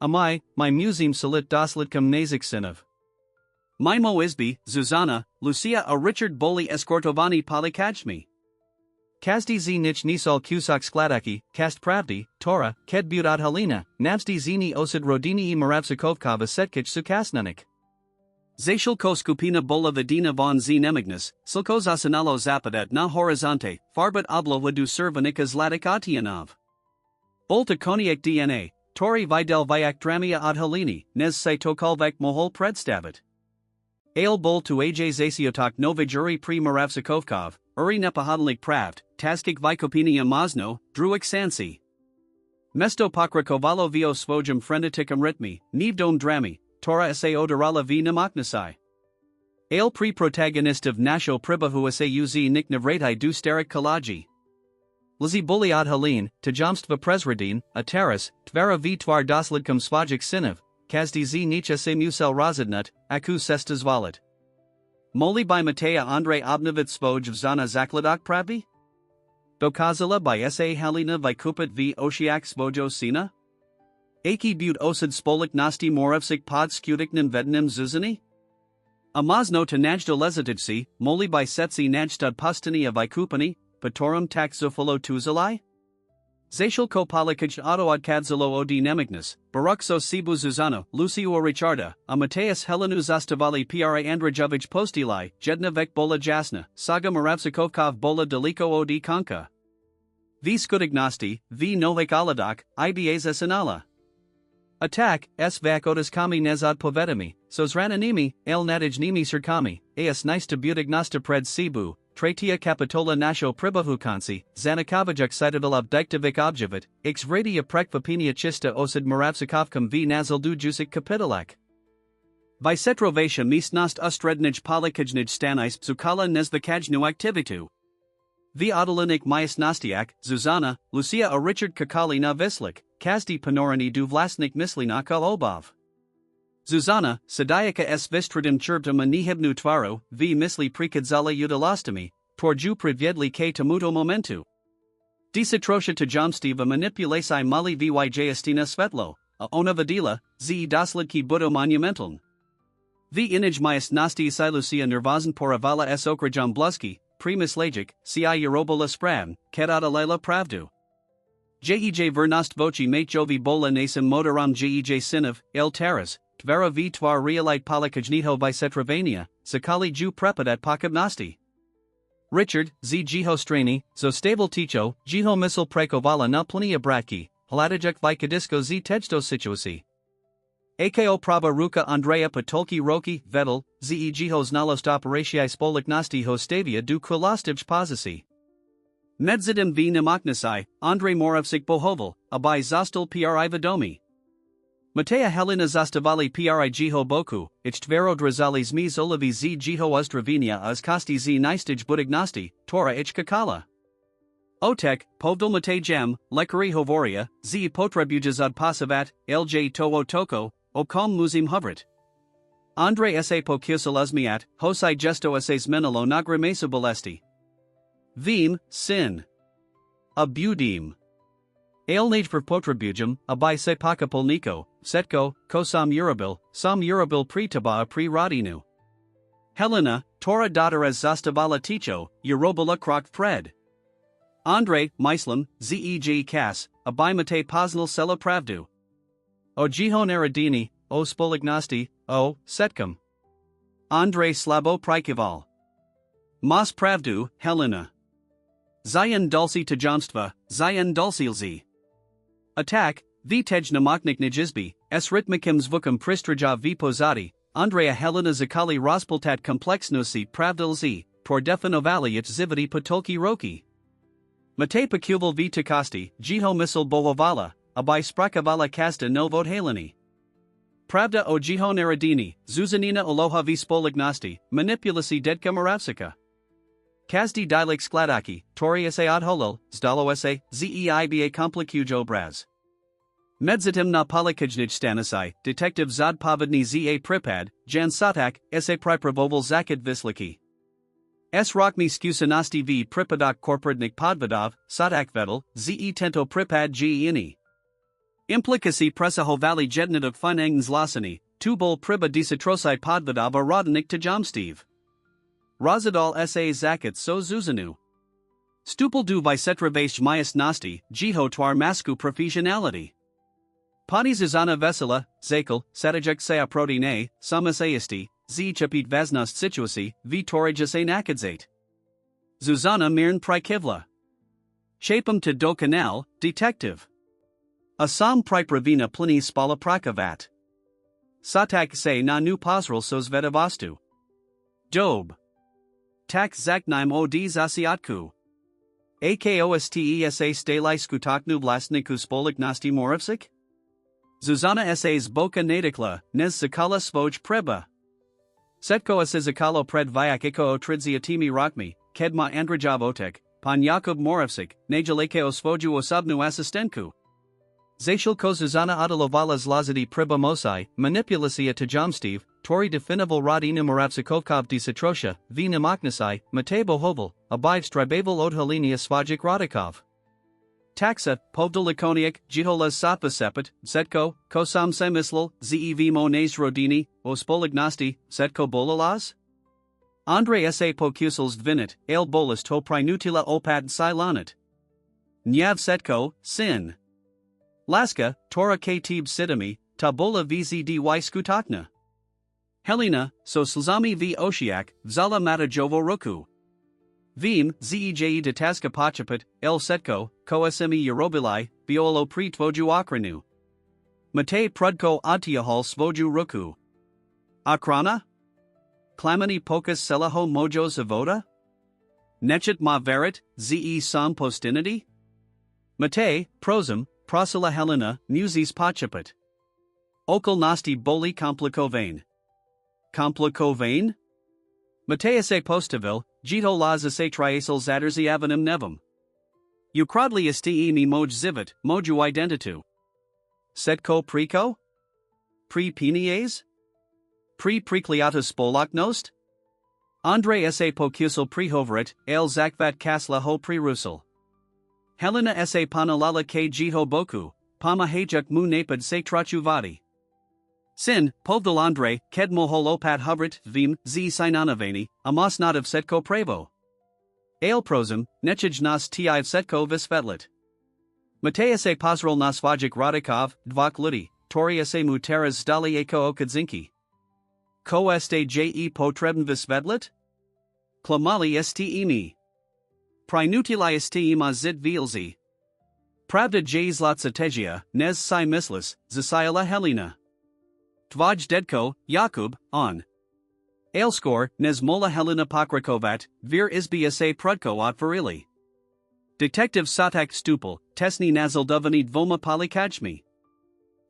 Amai, my musim salit doslitkum nazik sinov. Mimo izbi, Zuzana, Lucia a Richard Boli eskortovani palikachmi. Kazdi z nich nisal kusak skladaki, kast pravdi, Tora, ked but ad Helena, navsdi zini osid rodini I moravsikovkova setkich sukasnanik. Zashilko skupina bola vidina von z nemignas, silko zasanalo zapadat na horizonte, farbat oblo wadu servanika zlatik atianov. Bolta koniak DNA, Tori videl vyak dramia ad Heleni, nez se tokalvek mohol predstavit. Ale bol tu aj zasiotok novijuri pri moravsikovkov, uri nepahadlik pravd, taskik vykopenia mazno, druik sansi. Mesto pokrakovalo vio svojum frenetikum ritmi, nivdom drami, Tora sa odorala v namaknasai. Ale pri protagonist of nasho pribahu sa uz niknavratai du starik kalaji. Lizi buli ad Helene, tajamstva presradin, a teras, tvera v tvar doslidkum svajik sinov, kazdi z nicha se musel razadnut, aku sestas valet. Moli by Matea Andre obnovit svoj zana zakladok pravi? Dokazala by sa Helena vikupit v oshiak svojo sina? Aki but osid spolik nasti moravsik pod skutiknim vednim zuzani? Amazno to najdo lezatijsi, moli by setsi najdstad pustani a vikupani, patorum tak zofalo tuzalai? Zashilko palikaj autoad kadzalo od nemignas, barukso sibu Zuzano, Lucio Richarda, a Mateus Helenu zastavali pra Andrajovich postilai, jedna vek bola jasna, saga moravsikovkov bola deliko od kanka. V skudignosti, v novik aladok, ibas esanala. Attack, s vak odas kami nezad povedami, sozrananimi, el nadijnimi sirkami, as nice to budignasta pred sibu, Tratia capitola nasho pribahukansi, Zanakavajuk citadel diktivik objevit, x radia prekvapinia chista osid moravsikovkum v nazaldu jusik kapitolak. Visetrovation misnost ustrednij palikajnij stanis psukala nezvakajnu activitu. V. Odolinik Myas Nastiak, Zuzana, Lucia a Richard Kakali na Vislik, Kazdi Panorani du Vlasnik Mislinaka Obov. Zuzana, Sadiaka s Vistradim Churbtama Nihibnu Tvaro, V. Misli Prikadzala Udalostami, Porju Privyedli K. Tamuto Momentu. Disatrosha to Jomstiva Manipulasi Mali Vyj Estina Svetlo, a Ona Vadila, Z. Doslidki Budo Monumentaln. V. Inij Myas Nasti Silucia Nervazan Poravala s Okrajam Bluski, Primus Lagic, Ci Yerobola Spram, Kedata Lela Pravdu. Jej Vernost Voci Mate Jovi Bola Nasim Motoram Jej Sinov, El Taras, Tvera V. Tvar Realite Palikajnito Vicetravania, Sakali Ju Prepadat Pakabnosti. Richard, Z. Jiho Strani, Zostavel Ticho, Jiho Missil Prekovala na Plania Bratki, Haladajek Vikadisko Z. Tejsto Situasi. Ako Praba Ruka Andrea Patolki Roki, Vedel, Ze Jiho Znalost Operatiai Spoliknosti Hostavia du Kulostiv Pozisi. Medzidim V. Namaknasai, Andre Morovsik Bohovel, Abai Zostal Pri Vadomi. Matea Helena Zastavali Pri Jiho Boku, Ichtvero Drazali Zmi Olavi Z. Jiho Uzdravinia Az Kosti Z. Nistij Budignosti, Tora Ich Kakala. Otek, Povdal Mate Jem, Lekari Hovoria, Z. Potrebujazad Pasavat, Lj Towo Toko, Okom Muzim Hovrit. Andre S.A. Pokyusal Uzmiat, Hosai Gesto S.A. Menelo Nagrimesa Bolesti. Vim, Sin. Abudim. Ailnage for Potrebujum, Abai Sepaka Polniko, Setko, Kosam Urabil Pritaba Pri Radinu. Helena, Tora Dadares Zastavala Ticho, Eurobala Krok Pred. Andre, Myslam, Zeg Kas, Abai Mate Poznal Sela Pravdu. O Jihon Eradini, O Spolignosti, O, Setkum. Andre Slabo Prikival. Mas Pravdu, Helena. Zayan Dulci Tajomstva, Zayan Dulcilzi. Attack, V. Tej Namaknik Nijizbi, S. Ritmikims Vukam Pristraja V. Pozadi, Andrea Helena Zakali Rospultat Komplexnosi Pravdilzi, Pordefinovali Ich Zividi Patolki Roki. Mate Pakuval V. Takasti, Jiho Missil Bovovala, Abai Sprakavala Kasta no Vodhalini. Pravda o Jiho Narodini, Zuzanina Aloha V. Spolignosti, Manipulasi Dedka Moravsika. Kazdi Dilik Skladaki, Tori sa Odholil, Zdalo sa, Zeiba Komplikujo Braz. Medzitim na Palikajnij Stanasai, Detective Zad Pavidni Za Pripad, Jan Satak, sa Pripravoval Zakid Visliki. S. Rokmi Skusanasti V. Pripadak Korporadnik Podvadov, Satak Vedel, Ze Tento Pripad G. Ini. Implicacy Presaho Valley Jednaduk Funangens Lasani, Tubol Priba Disatrosai Podvadov a Rodanik Tajomsteve. Razadal sa Zakat so Zuzanu. Stupel du Vicetravage Myas Nasti, Jiho Twar Masku Professionality. Pani Zuzana Vesela, Zakel, Satajek Saya Prodine, Samasaisti, Z Chapit Vaznost Situasi, V Torajase Nakadzate. Zuzana Mirn Prikivla. Shapem to Do Canal, Detective. Asam Pripravina Plini Spala Prakavat. Satak se na nu Pasral sos Vedavastu. Dob. Tak Zaknaim od Zasiatku. Akostesa Stalai Skutaknu Vlasniku Spoliknosti Moravsik? Zuzana Sas Boka Nadikla, Nez Zakala Svoj Preba. Setko Zakalo Pred Vyakiko Otridziatimi Rokmi, Kedma Andrajavotek, Pan Jakub Moravsik, Najalekeo Svoju Osabnu Asistenku. Zashilko Zuzana Adalovala Zlazadi Preba Mosai, Manipulasia Tajomsteve, Tori Definival Radina Moravsikovkov Disatrosha, V. Namaknasai, Matebo Hovel, Abiv Stribaval Odhalinia Svajik Radikov. Taxa, Povdalikoniak, Jiholas Satvasepet, Setko, Kosam Semislal, Zev Mones Rodini, Ospolignosti, Setko Bolalas? Andre sa Pokusals Dvinit, Ale Bolas to Prinutila Opad Silanit. Nyav Setko, Sin. Laska, Tora Ktib Sidami, Tabola Vzdy Skutakna. Helena, so Slzami V. Oshiak, Vzala Matajovo Roku. Vim, Zij Detaska Pachapit, El Setko, Koasemi Yerobilai, Biolo Pri Tvoju Okranu. Mate Prudko Adtiahal Svoju Roku. Akrana? Klamani Pokas Selaho Mojo Zavoda? Nechet Ma Verit, Ze Sam Postinity? Mate, Prosum, Prosila Helena, Muses Pachapit. Okal Nasti Boli Komplikovane. Komplikovane? Matease Postavil, jito las ase triacyl zaderzi avenum nevum. Ukradli esti mi moj zivit, moju identitu. Setko preco? Pre-penies? Pre-precliatus spoloknost? Andre sa pokusel prehoverit, el zakvat kasla ho prerusel. Helena sa panalala k jito boku, pama hajuk mu napad se trachuvati. Sin, povdal Andre, ked moholopat hubrit, vim, z sinanavani, amos not of setko prevo. Ale prosum, nechij nas ti setko visvetlit. Mateus a pozrol nas vajik radikov, dvak ludi, tori se muteras stali eko okadzinki. Ko este je potrebn visvetlit? Klamali ste imi. Prinutili ste ima zit vilzi. Pravda j zlatsategia, nez si mislis, zasiala helena. Tvaj dedko, Jakub, on. Ailskor, nez mola helena pokrakovat, vir izbia se prudko ot virili. Detective Satak Stupel, Tesni Nazaldovanid Voma Polikajmi.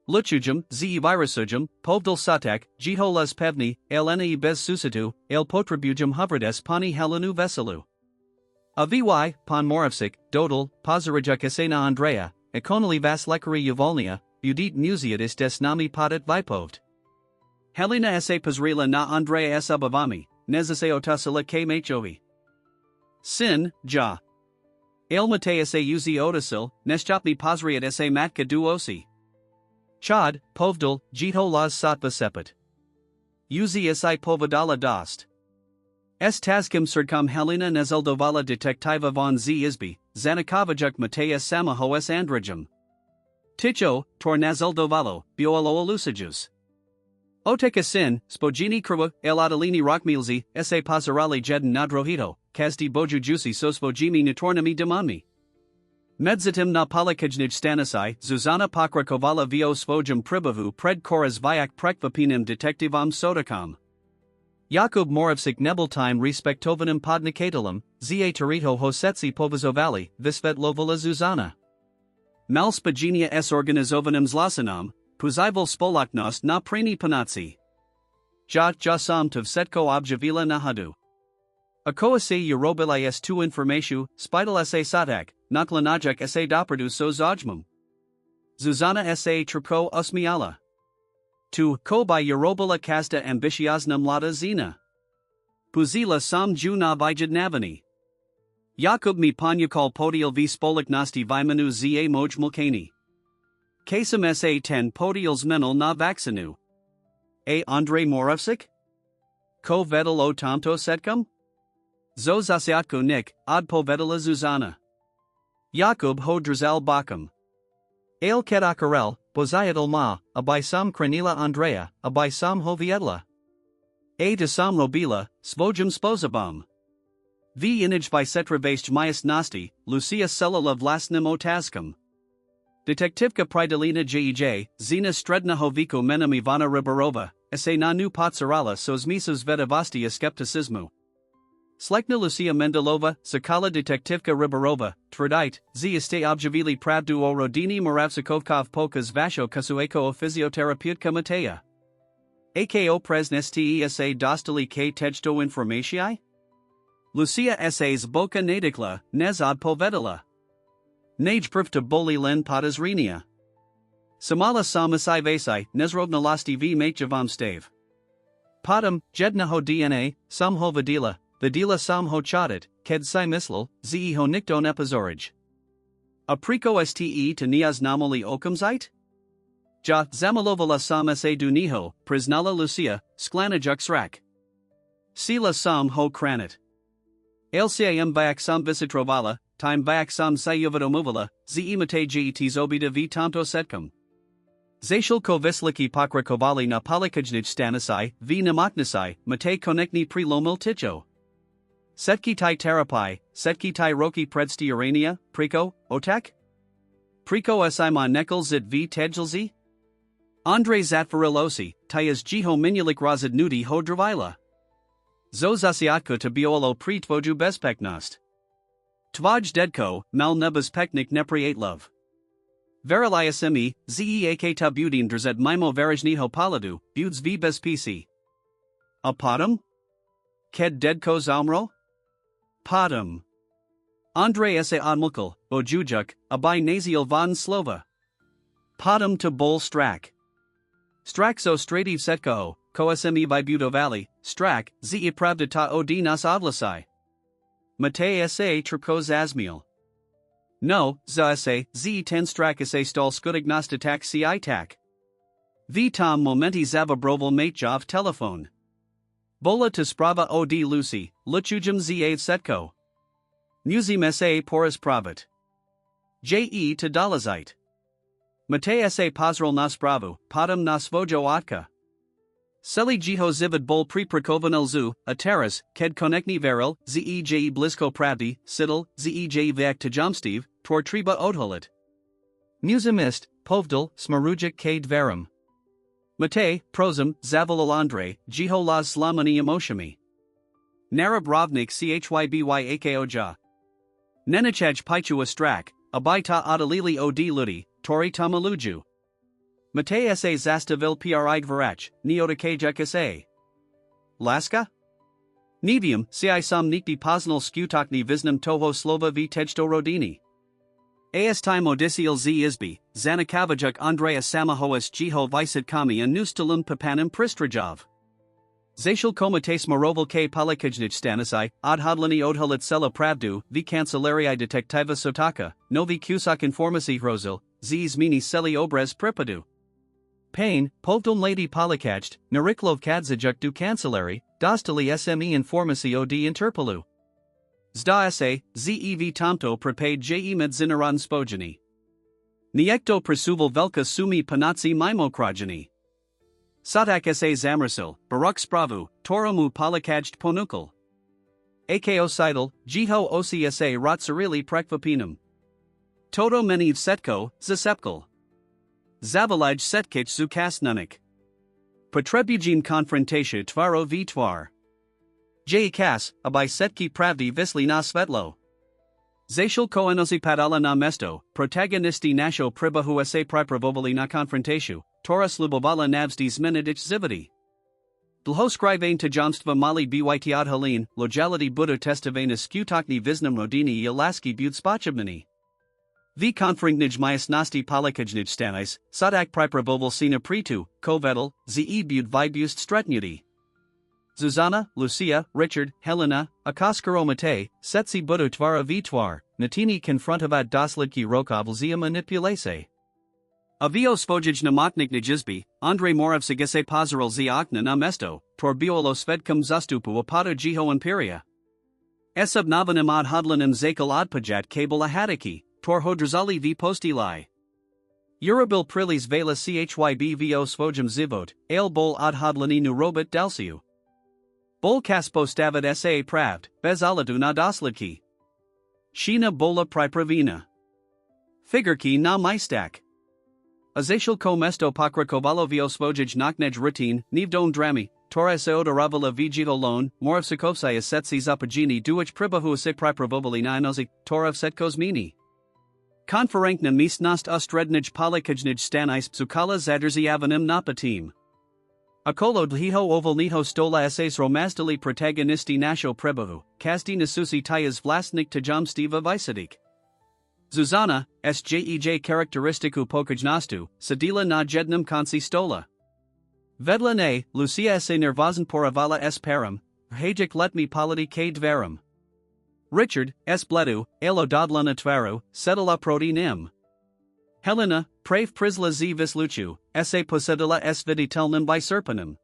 Luchujum, Zi Virusujum, Povdal Satak, Jiholas Pevni, Elena Bez Susatu, El Potribujum Hovrides Pani Helenu Veselu. Avy, Pon Moravsik, Dodal, Pozarajuk Esena Andrea, Ekonali Vaslekari Uvolnia, Udit Museadis des Nami Podet Vipovd. Helena S.A. Pazrila na Andrea S. Abavami, Nezase Otasila K. Machovi. Sin, Ja. Ailmate sa uz otasil, neschapni pozriat sa matka duosi. Chad, povdal, jito las satva sepet. Uz si povadala dost. S taskim surdkam Helena nezaldovala detektiva von z izbi, zanakavajuk matea samaho s andrijum. Ticho, tor nazaldovalo, biolo elusijus. Oteka sin, spogini krua, el adalini rockmilzi, sa pasarali jeden nadrohito, kazdi boju juicy sosvojimi nitornami demonmi. Medzitim na palikajnij stanisi, Zuzana pokrakovala vo svojum pribavu pred koras vyak prekvapinem detektivam sodakam. Jakub Moravsik nebeltime respektovanim podnikatelum, za tarito hosetsi povazovali, visvetlovala Zuzana. Malspagenia s organizovanim zlasanam, Puzival spolaknost na preni panatsi. Jasam tv setko objavila nahadu. Ako se urobila s tu informashu, spidal sa satak, naklanajak sa dopradu so zajmum. Zuzana sa tripko usmiala. Tu, ko by urobila kasta ambitiosna mlada zina. Puzila sam ju na vijadnavani. Jakub mi panyakal podial v spolaknosti vimanu za moj mulkani. Kasem sa 10 podials menal na vaccinu. A. Andre Moravsik? Ko vedel o tamto setkam? Zo zasiatko nik, od povedala Zuzana. Jakub ho drzal bakam. Ale kedakarel, pozayadal ma, abay sam kranila Andrea, abay sam hoviedla. A de sam robila, svojum spozabam. V inij vicetra vast myas nasti, Lucia selala vlasnim otaskam. Detektivka Pridelina Jej, Zina Stredna Hoviko Menem Ivana Ribarova, sa na nu potsarala sozmisov vedavastia skepticismu. Slekna Lucia Mendilova, Sakala Detektivka Ribarova, Tvrdite, Z este objavili pravdu o rodini Moravsikovkov Pokas Vasho Kasueko o Physiotherapeutka Mateja. Ako presnesti sa dostali k tejto informatii? Lucia s.a.'s boka nadikla, nezod povedala. Naj privta boli len podozrenia. Samala samasai vasai, nezrodna lasti v matjavam stave. Potom, jedného DNA, sam ho vidila sam ho chatit, ked si myslel, ze ho nikto nepozorij. A priko ste to neoznamoli okamzite? Ja, zamalovala sam sa duniho, priznala Lucia, sklanajuk srak. Sila sam ho kranit. Lcam vyak sam visitrovala, time vyak sam sayuvadomovala, ze imate gt zobida v tamto setkam. Zashil kovisliki pokrakovali na palikajnij stanisai, v namaknasai, mate konekni prilomil ticho. Setki tai terapai, setki tai roki predsti urania, priko, otak? Priko sima nekel zit v tejlzi? Andre zatvarilosi, tayas jiho minulik razid nudi ho dravila. Zo zasiatko to biolo pri tvoju bezpeknost. Tvaj dedko, mal nebas peknik nepriatlov. Verilayasimi, zeak tabudin drzed mimo verajniho paladu, buds v bez pc. A potom? Ked dedko zamro? Potom. Andrei se odmukl, ojujuk, abai naziel von slova. Potom to bol strak. Strak so strativ setko, koasemi vibuto valley, strak, zi pravda ta od nas odlasai. Mate sa tripko zazmiel. No, za sa, z ten strak sa stol skudignost tak si tak. V tom momenti zavabroval matejov telephone. Bola to sprava od Lucy, luchujum za setko. Musim sa porus pravat. Je to dolazite. Mate sa pozral nas bravu, potom nas vojo otka. Seli jiho zivid bol priprikovan zu, a teras, ked konekni veril, zej blisko pravdi, sidl, zej vek tajomstiv, tor treba odholit. Musimist, povdal, smarujik kade verum. Mate, prosum, zavalalandre, jiho las slamani emoshami. Narab rovnik chybyakoja. Nenachaj pichua strak, abaita adalili od ludi, tori tamaluju. Mate sa zastavil prig varach, neotakajuk sa. Laska? Nevium, si sam nikti poznal skutokni visnum toho slova v tejto rodini. As time odisiel z izbi, zanakavajuk Andrea samahoas jiho visit kami and nustalum papanim pristrajov. Zashil komates moroval k palikajnich stanisai, odhodlani odholit sela pravdu, v kancelarii detektiva sotaka, novi kusak informasi hrozil, z mini seli obraz pripadu. Pain, povdom lady polikacht, nariklov kadzajuk du kancelari, dostali sme informasi od interpolu. Zda sa, zev tomto prepaid je med zinaran spojeni. Niekto presuval velka sumi panatsi mimokrajeni. Satak sa zamrasil, baruk spravu, toromu polikacht ponukal. Ako sidal, jiho ocsa rotsarili prekvapinum. Toto meniv setko, zasepkal. Zavalaj setkich zukasnunik. Potrebujin konfrontatia tvaro v tvar. J kas, abai setki pravdi visli na svetlo. Zashil koenosi padala na mesto, protagonisti nasho pribahu sa pripravovali na konfrontatio, toras lubovala navsdi zmenidich zividi. Dlho skrivain tajomstva mali byt odhalin, lojality buddha testavana skutokni visnum rodini yalaski bud spachabmani. V konfringnij myasnosti polikajnij stanis, sadak pripravoval sina pritu, kovedal, ze bud vibust stretnuti. Zuzana, Lucia, Richard, Helena, Akoskaromate, Setsi budu tvara vitwar, Natini konfrontovat doslidki rokov zia manipulase. Avio svojij namotnik nijizbi, Andre Morov sigase pozeril z okna na mesto, tor biolo svedkum zastupu apada jiho imperia. Esab navanim od hodlanim zakal odpajat cable ahadiki, tor hodrazali v postilai. Urabil prilis vela chybvo svojim zivot, ale bol od hodlani nu robot dalsiu. Bol kaspo stavid sa pravd, bez aladu na doslidki. Shina bola pripravina. Figurki na majstak. Azashil ko mesto pokrakovalo vio svojij naknej rutin, nivdon drami, tora se odoravala vigito lon, morov sikosai setsi zapagini duich pribahu se pripravovali na inozik, torov setkos mini. Konferenkna misnost ustrednij polikajnij stanis psukala zadrzi avanim napatim. Akolo dliho ovolniho stola essays romazdali protagonisti nasho prebahu, kasti nasusi tayas vlastnik tajomstiva visadik. Zuzana, sjej karakteristiku pokajnastu, sadila na jednam konsi stola. Vedla ne, Lucia se nervozan poravala s param, hajik letmi polity k dverum. Richard, s bledu, elo dodlana tvaru, sedala proti nim. Helena, prave prisla z visluchu, sa posedala s viditelnim by serpanim.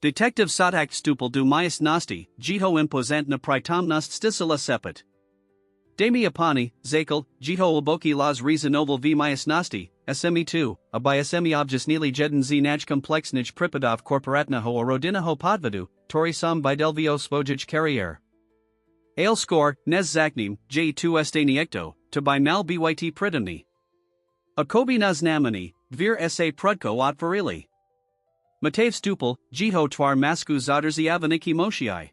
Detective sotak stupel du myas nosti, jiho impozantna pritomnost stisila sepet. Demi apani, zakal, jiho oboki las reasonoval v myas nosti, sme2, a by smi objesnili jeden z naj komplexnij pripadov korporatnaho o rodinaho podvadu, tori sam videlvio svojij carrier. Ale score, nez zaknim, j2 estaniekto, to by mal byt pridimni. Akobi naznamani, dvir sa prudko otvarili. Matev stupel, jiho twar masku zadarzi avaniki moshii.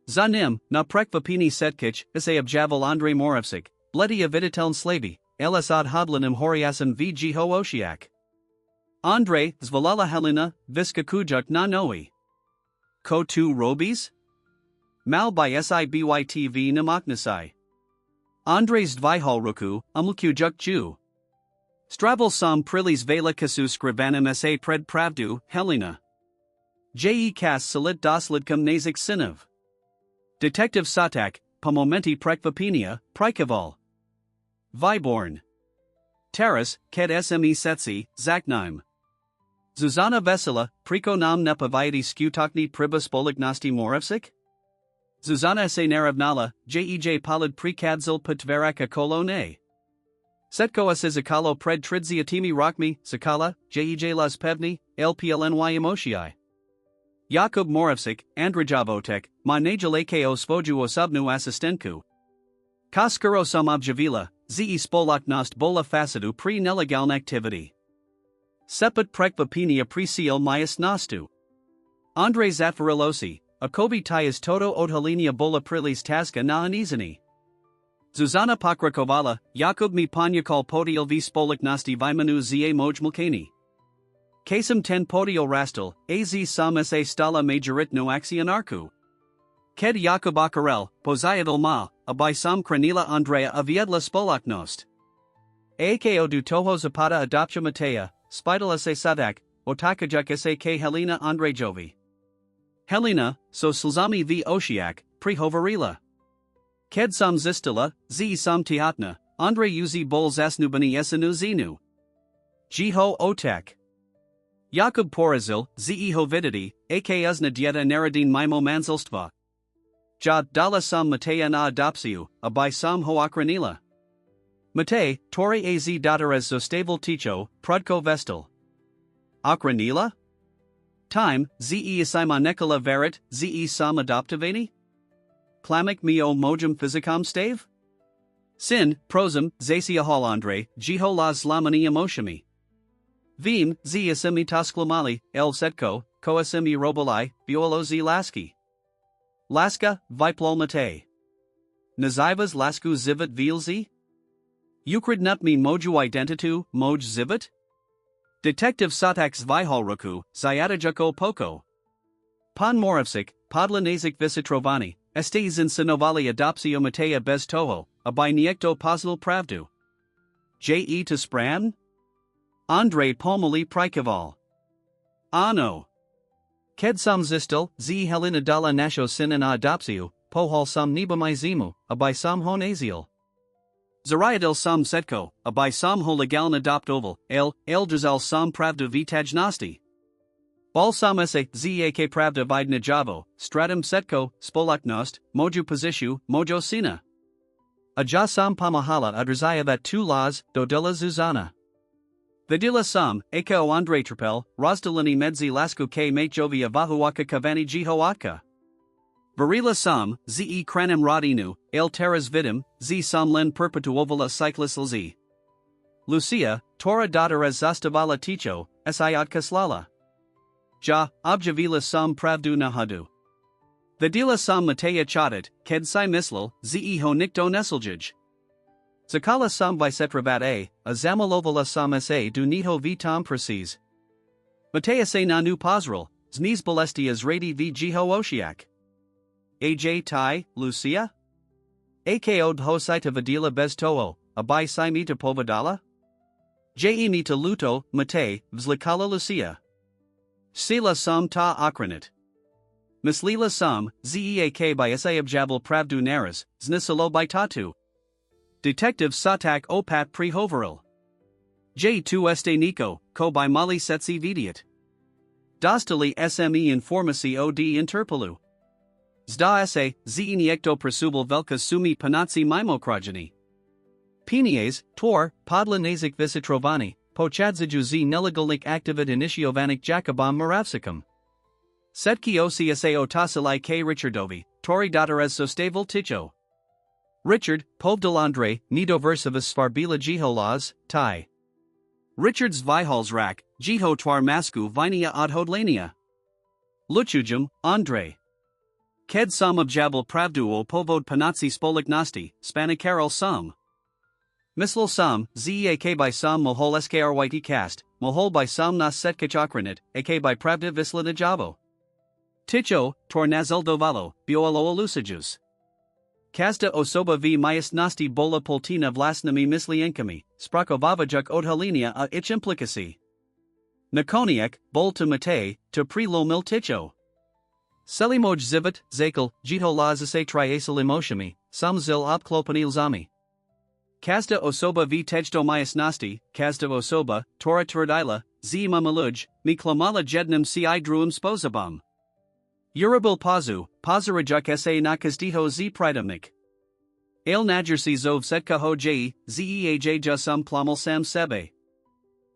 Za nim, na prekvapini setkich, sa objaval Andre Moravsik, bledi viditeln slavi, ls od hodlanim horiasan v jiho oshiak. Andre, zvalala Helena, viska kujuk na noi. Ko tu robis? Mal by Sibytv namaknasai. Andres dvihal ruku, umlku ju. Stravel sam prilis vela kasu skrivanim sa pred pravdu, Helena. Je kas salit doslidkum nazik sinov. Detective Satak, pomomenti prekvapenia, prikaval. Viborn. Taras, ked sme setsi, zaknime. Zuzana Vesela, priko nam nepaviety skutokni pribus polignosti morevsik? Zuzana se naravnala, jej palid prikadzil patveraka kolone. Setko asizakalo pred tridziatimi rokmi, sakala, jej las pevni, lplny emotii. Jakub Morevsik, Andrijavotek, ma najalako svoju osobnu asistenku. Kaskuro sam objavila, ze spolaknost bola fasadu pri nelegaln activity. Sepet prekvapenia prisiel myas nostu. Andre Zatfarilosi, akobi tias toto odhalinia bola prilis taska na anizani. Zuzana Pakrakovala, Jakub mi panyakal podial v spoliknosti vimanu za mojmulkani. Kasem ten podial rastal, az sam sa stala majoritno aksionarku. Ked Jakub Akarel, poziadal ma, abay sam kranila Andrea aviedla spolaknost. Ako du toho zapata adoptia Matea, spidala se sadak, otakajuk sa k Helena Andrejovi. Helena, so slzami v Oshiak, prihovarila. Ked sam zistila, z sam tiatna, Andre uzi bol zasnubani esenu zinu. Jiho otak. Jakub Porazil, ze hovidity, ak uzna dieta naradin mimo manzilstva. Ja dala sam Matea na adopsiu, abay sam hoakranila. Mate, tori az datares zostavel ticho, prudko vestal. Akranila? Time, ze isima nekala verit, ze sam adoptivani? Klamik mio mojum physicam stave? Sin, prosum, zasia holandre, jiho las slamani emoshami. Vim, z isimi tasklumali, el setko, koasimi robolai, violo z laski. Laska, viplol mate. Nazivas lasku zivit vilzi? Ukrid nupmi moju identitu, moj zivit? Detective Satax Vihalruku, Zyatajuko Poko. Pan Morevsik, Podlanazik Visitrovani, Estezin Sinovali Adopsio Matea Bez Toho, Abay Niekto Pozil Pravdu. Je to Spran? Andre Pomoli Prikaval. Ano. Ked sam zistil, z Helena dala nasho syna na adopsiu, pohal sam nibamai zimu, abay sam honaziel. Zariadil sam setko, abay sam ho legal adoptoval, el drzal sam pravda vitajnosti. Bal sam ese, zak pravda vidna javo, stratum setko, spolaknost, moju posishu, mojo sina. Aja sam pamahala adrzayavat tu las, dodila Zuzana. Vidila sam, ako Andre Trapel, Rozdalini medzi lasku k matjovia vahuaka kavani jihoatka. Varila sam, ze kranem rodinu, el teras vidim, z sam len perpetuovala cyclis z. Lucia, tora datares zastavala ticho, siatka slala. Ja, objavila sam pravdu nahadu. Vidila sam Matea chatat, ked si mislil, ze ho nikto neseljij. Zakala sam visetravat a zamalovala sam sa du niho vitam precis. Matea se nanu pozral, zniz bolestias radi v jiho oshiak. Aj tai, Lucia? Ako dhosita vidila bez toho, abay simita povadala? Jemita luto, mate, vzlikala Lucia. Sila sam ta akranit. Mislila sam, zeak by sayabjabal pravdu naras, znisalo by tatu. Detective Satak opat prihovaril. J2 este Nico, ko by Mali setsi vidiat. Dostali sme informasi od interpolu. Zda ese, zeniekto presubal velka sumi panatsi mimokrajani. Pinies, tor, podlanazik visitrovani, pochadziju z nelegalnik activit initiovanik Jakobam Moravsikam. Setki osi otasilai k Richardovi, tori datares sostavel ticho. Richard, povdelandre, nidoversivus svarbila jiholas, tai. Richard's vihalsrak, jiho twar masku vinia adhodlania. Luchujum, Andre. Ked sam objabal pravduo povod panatsi spoliknosti, spanikarol sam. Mislil sam, zeak by sam mohol skryt cast, mohol by sam nas setkachakranit, ak by pravda visla najavo. Ticho, tornazeldovalo, bioaloalusajus. Kazda osoba v majestnosti bola poltina vlastnimi myslienkami, sprakovavajuk odhalenia a ich implikacy. Nakoniec, bol to mate, to prelomil ticho. Selimoj zivit, zakel, jito lazase triasal emotiami, samzil obklopanil zami. Kazda osoba v tejdo majestnosti, kazda osoba, tora turdila, zima maluj, mi klamala jednym ci druim sposabam. Urabil pazu, pazarajuk sa nakazdiho z pridamnik. Ale najersi zov setka ho zeaj jasum plomal sam sebe.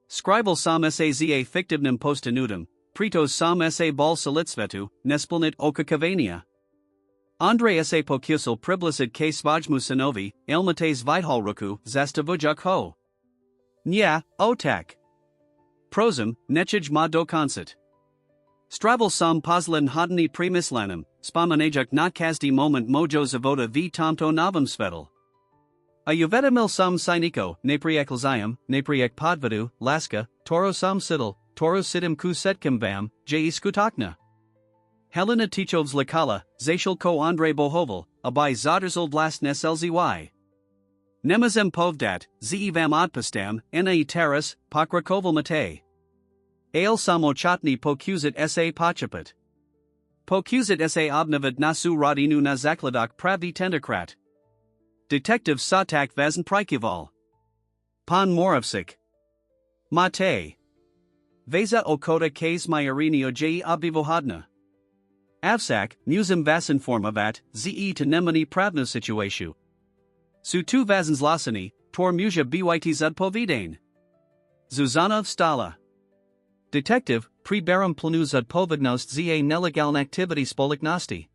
Scribal sam sa za fictivnim postanudum, pritos sam sa bal salitsvetu, nespilnit oka kavania. Andre sa pokusil priblicid k svajmu synovi, elmates vidhalruku, zastavujuk ho. Nya, otak. Prosum, nechij ma do concert. Stravel sam pozlan hodni premislanum, spomanajuk not kazdi moment mojo zavoda v tomto novam svetel. A uvetamil sam siniko, napriek lziam, napriek podvadu, laska, toro sam sidel, toro sidim ku setkim vam, skutokna. Helena tichovs lakala, zashil ko Andre bohoval, abai zoderzol vlastnes lzy. Nemazem povdat, vam odpastam, na teras, pokrakoval mate. Ale samochotni pokuzit sa pochapit. Pokuzit sa obnavid nasu rodinu na zakladok pravdi tendokrat. Detective satak vazn prikival. Pan moravsik. Mate. Veza okota kase myarinio obvivohodna. Avsak, musim vasinformavat, to nemani pravno situatio. Su tu vazens lasani, tor musia byt zudpovidane. Zuzanov stala. Detective, preberum planu zudpovidnost za nelegaln activity spoliknosti.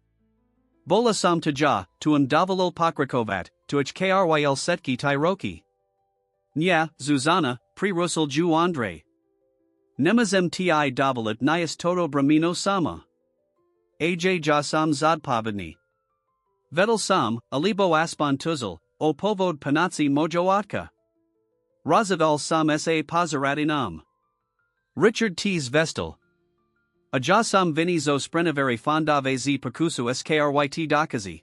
Bola sam taja, tuum davalil pokrakovat, to hkryl setki tyroki. Nya, Zuzana, pre-russel ju Andre. Nemazem ti davalit nias toto bramino sama. Aj jasam zodpovidni. Vedel sam, alibo aspan tuzel, o povod panatsi mojoatka. Razadal sam sa pozaratinam. Richard T's Vestal. Ajasam vini zo sprenaveri fondave z perkusu skryt dokazi.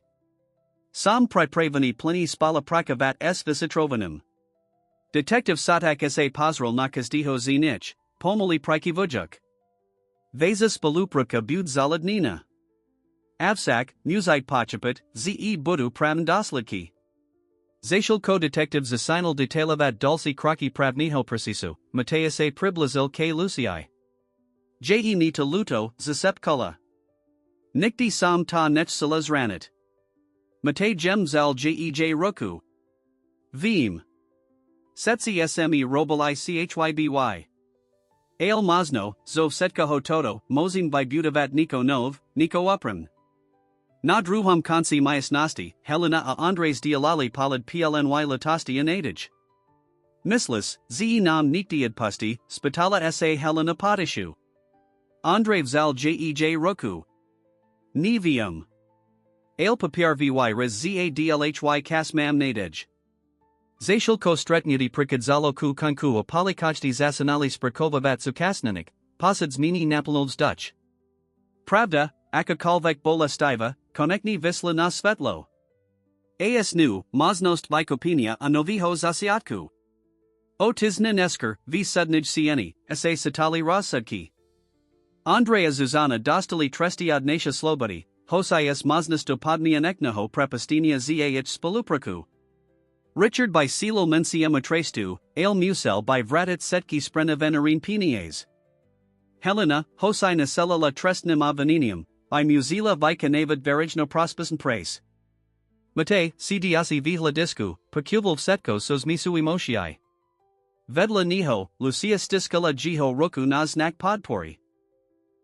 Sam pripravani plini spala prakavat s visitrovanim. Detective satak sa pozral nakazdiho z nich, pomoli prikivujuk. Veza spalupruka bud zaladnina. Avsak, musite pochapit, budu pravndosladki. Zashil co-detective zasinal detailavat dulci kraki pravniho preciso, Mateus a priblazil k lucii. Ni to luto, zasepkula. Nikti sam ta nech salaz ranit. Mate jem zal roku. Vim. Setsi sme robali chyby. Ale mazno, zov setka hototo, mozim by butavat niko nov, niko upram. Na druham konci majestnosti, Helena a Andres dialali palid plny latasti inadij. Mislis, nam niktiad pusti, spitala sa Helena potishu. Andre vzal roku. Nevium. Ale papir vy res zadlhy kasmam nadij. Zashil ko stretnudi prikadzalo ku kunku a polikachti zasanali sprakovavat sukasnanik, posids mini napolovs Dutch. Pravda, aka kalvek bola stiva, konekni visla na svetlo. As nu, maznost vikopenia a noviho zasiatku. Otizna nesker, v sudnij sieni, sa satali rozsudki. Andrea Zuzana dostali trestiad nasha slobody, hosas maznesto podnia neknaho prepastinia zah spalupraku. Richard by silo mencium atrestu, ale musel by vratit setki sprena venerin penies. Helena, hosai nasella la trestnim aveninium, by musila vikanavid verijno prospisen prace. Mate, cdiasi vihla disku, pecuvil setko sos misu emotii. Vedla niho, Lucia stiskala jiho roku na znak podpori.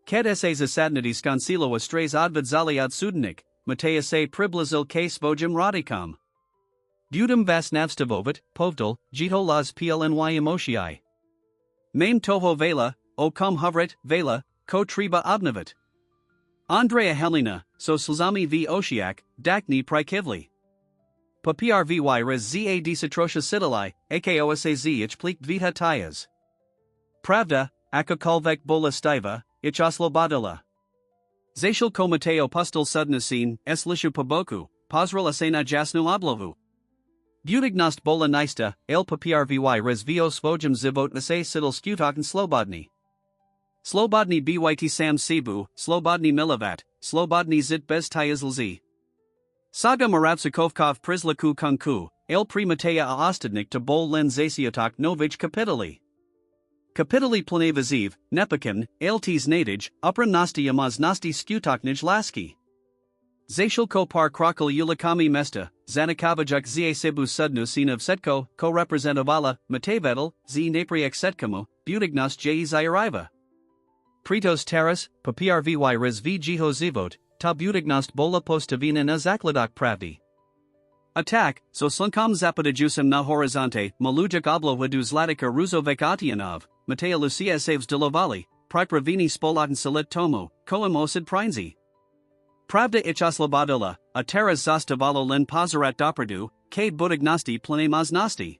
Ket sa zasadnity skansilo astres odvid zaliad sudenik, Mateus sa priblazil k svojim radikam. Budum vas navstavovit, povdal, jito las plny emotii. Maim toho vela, o cum hovret, vela, ko treba obnavit. Andrea Helena, so slzami v oshiak, dakni prikivli. Papir vy res za desatrosha sidali, akosaz ich plikt vita tayas. Pravda, aka kalvek bola stiva, ich oslobodila. Zacial ko Mateo pustel sudnasin, s lishu poboku, pozral asena jasnu oblovu. Budignost bola nista, el paprvy resvio svojum zivot nase sidl skutaken slobodny. Slobodny byt sam sibu, slobodny milavat, slobodny zit bez tyizlz. Saga Moravsikovkov prizlaku kunku, el primatea a ostadnik to bol len zasiotok novich kapitali. Kapitali planevaziv, nepakin, eltis nadij, upran nosti yamaz nosti skutoknij laski. Zacial ko par krokal ulikami mesta, zanikavajuk za sebu sudnu sinov setko, ko representavala, matevedal, z napriek setkamu, budignost je zayariva. Pritos teras, paprvy res v jiho zivot, ta budignost bola postavina na zakladok pravdi. Attack, so slunkam zapadajusem na horizonte, malujak oblovidu zlatika ruzovek atianov, Matea Lucia saves delovali, pripravini spolaten salit tomu, koem osid prinzi. Pravda ichoslobodola, a teras zastavalo len pozarat dopradu, k budignosti planemaz nosti.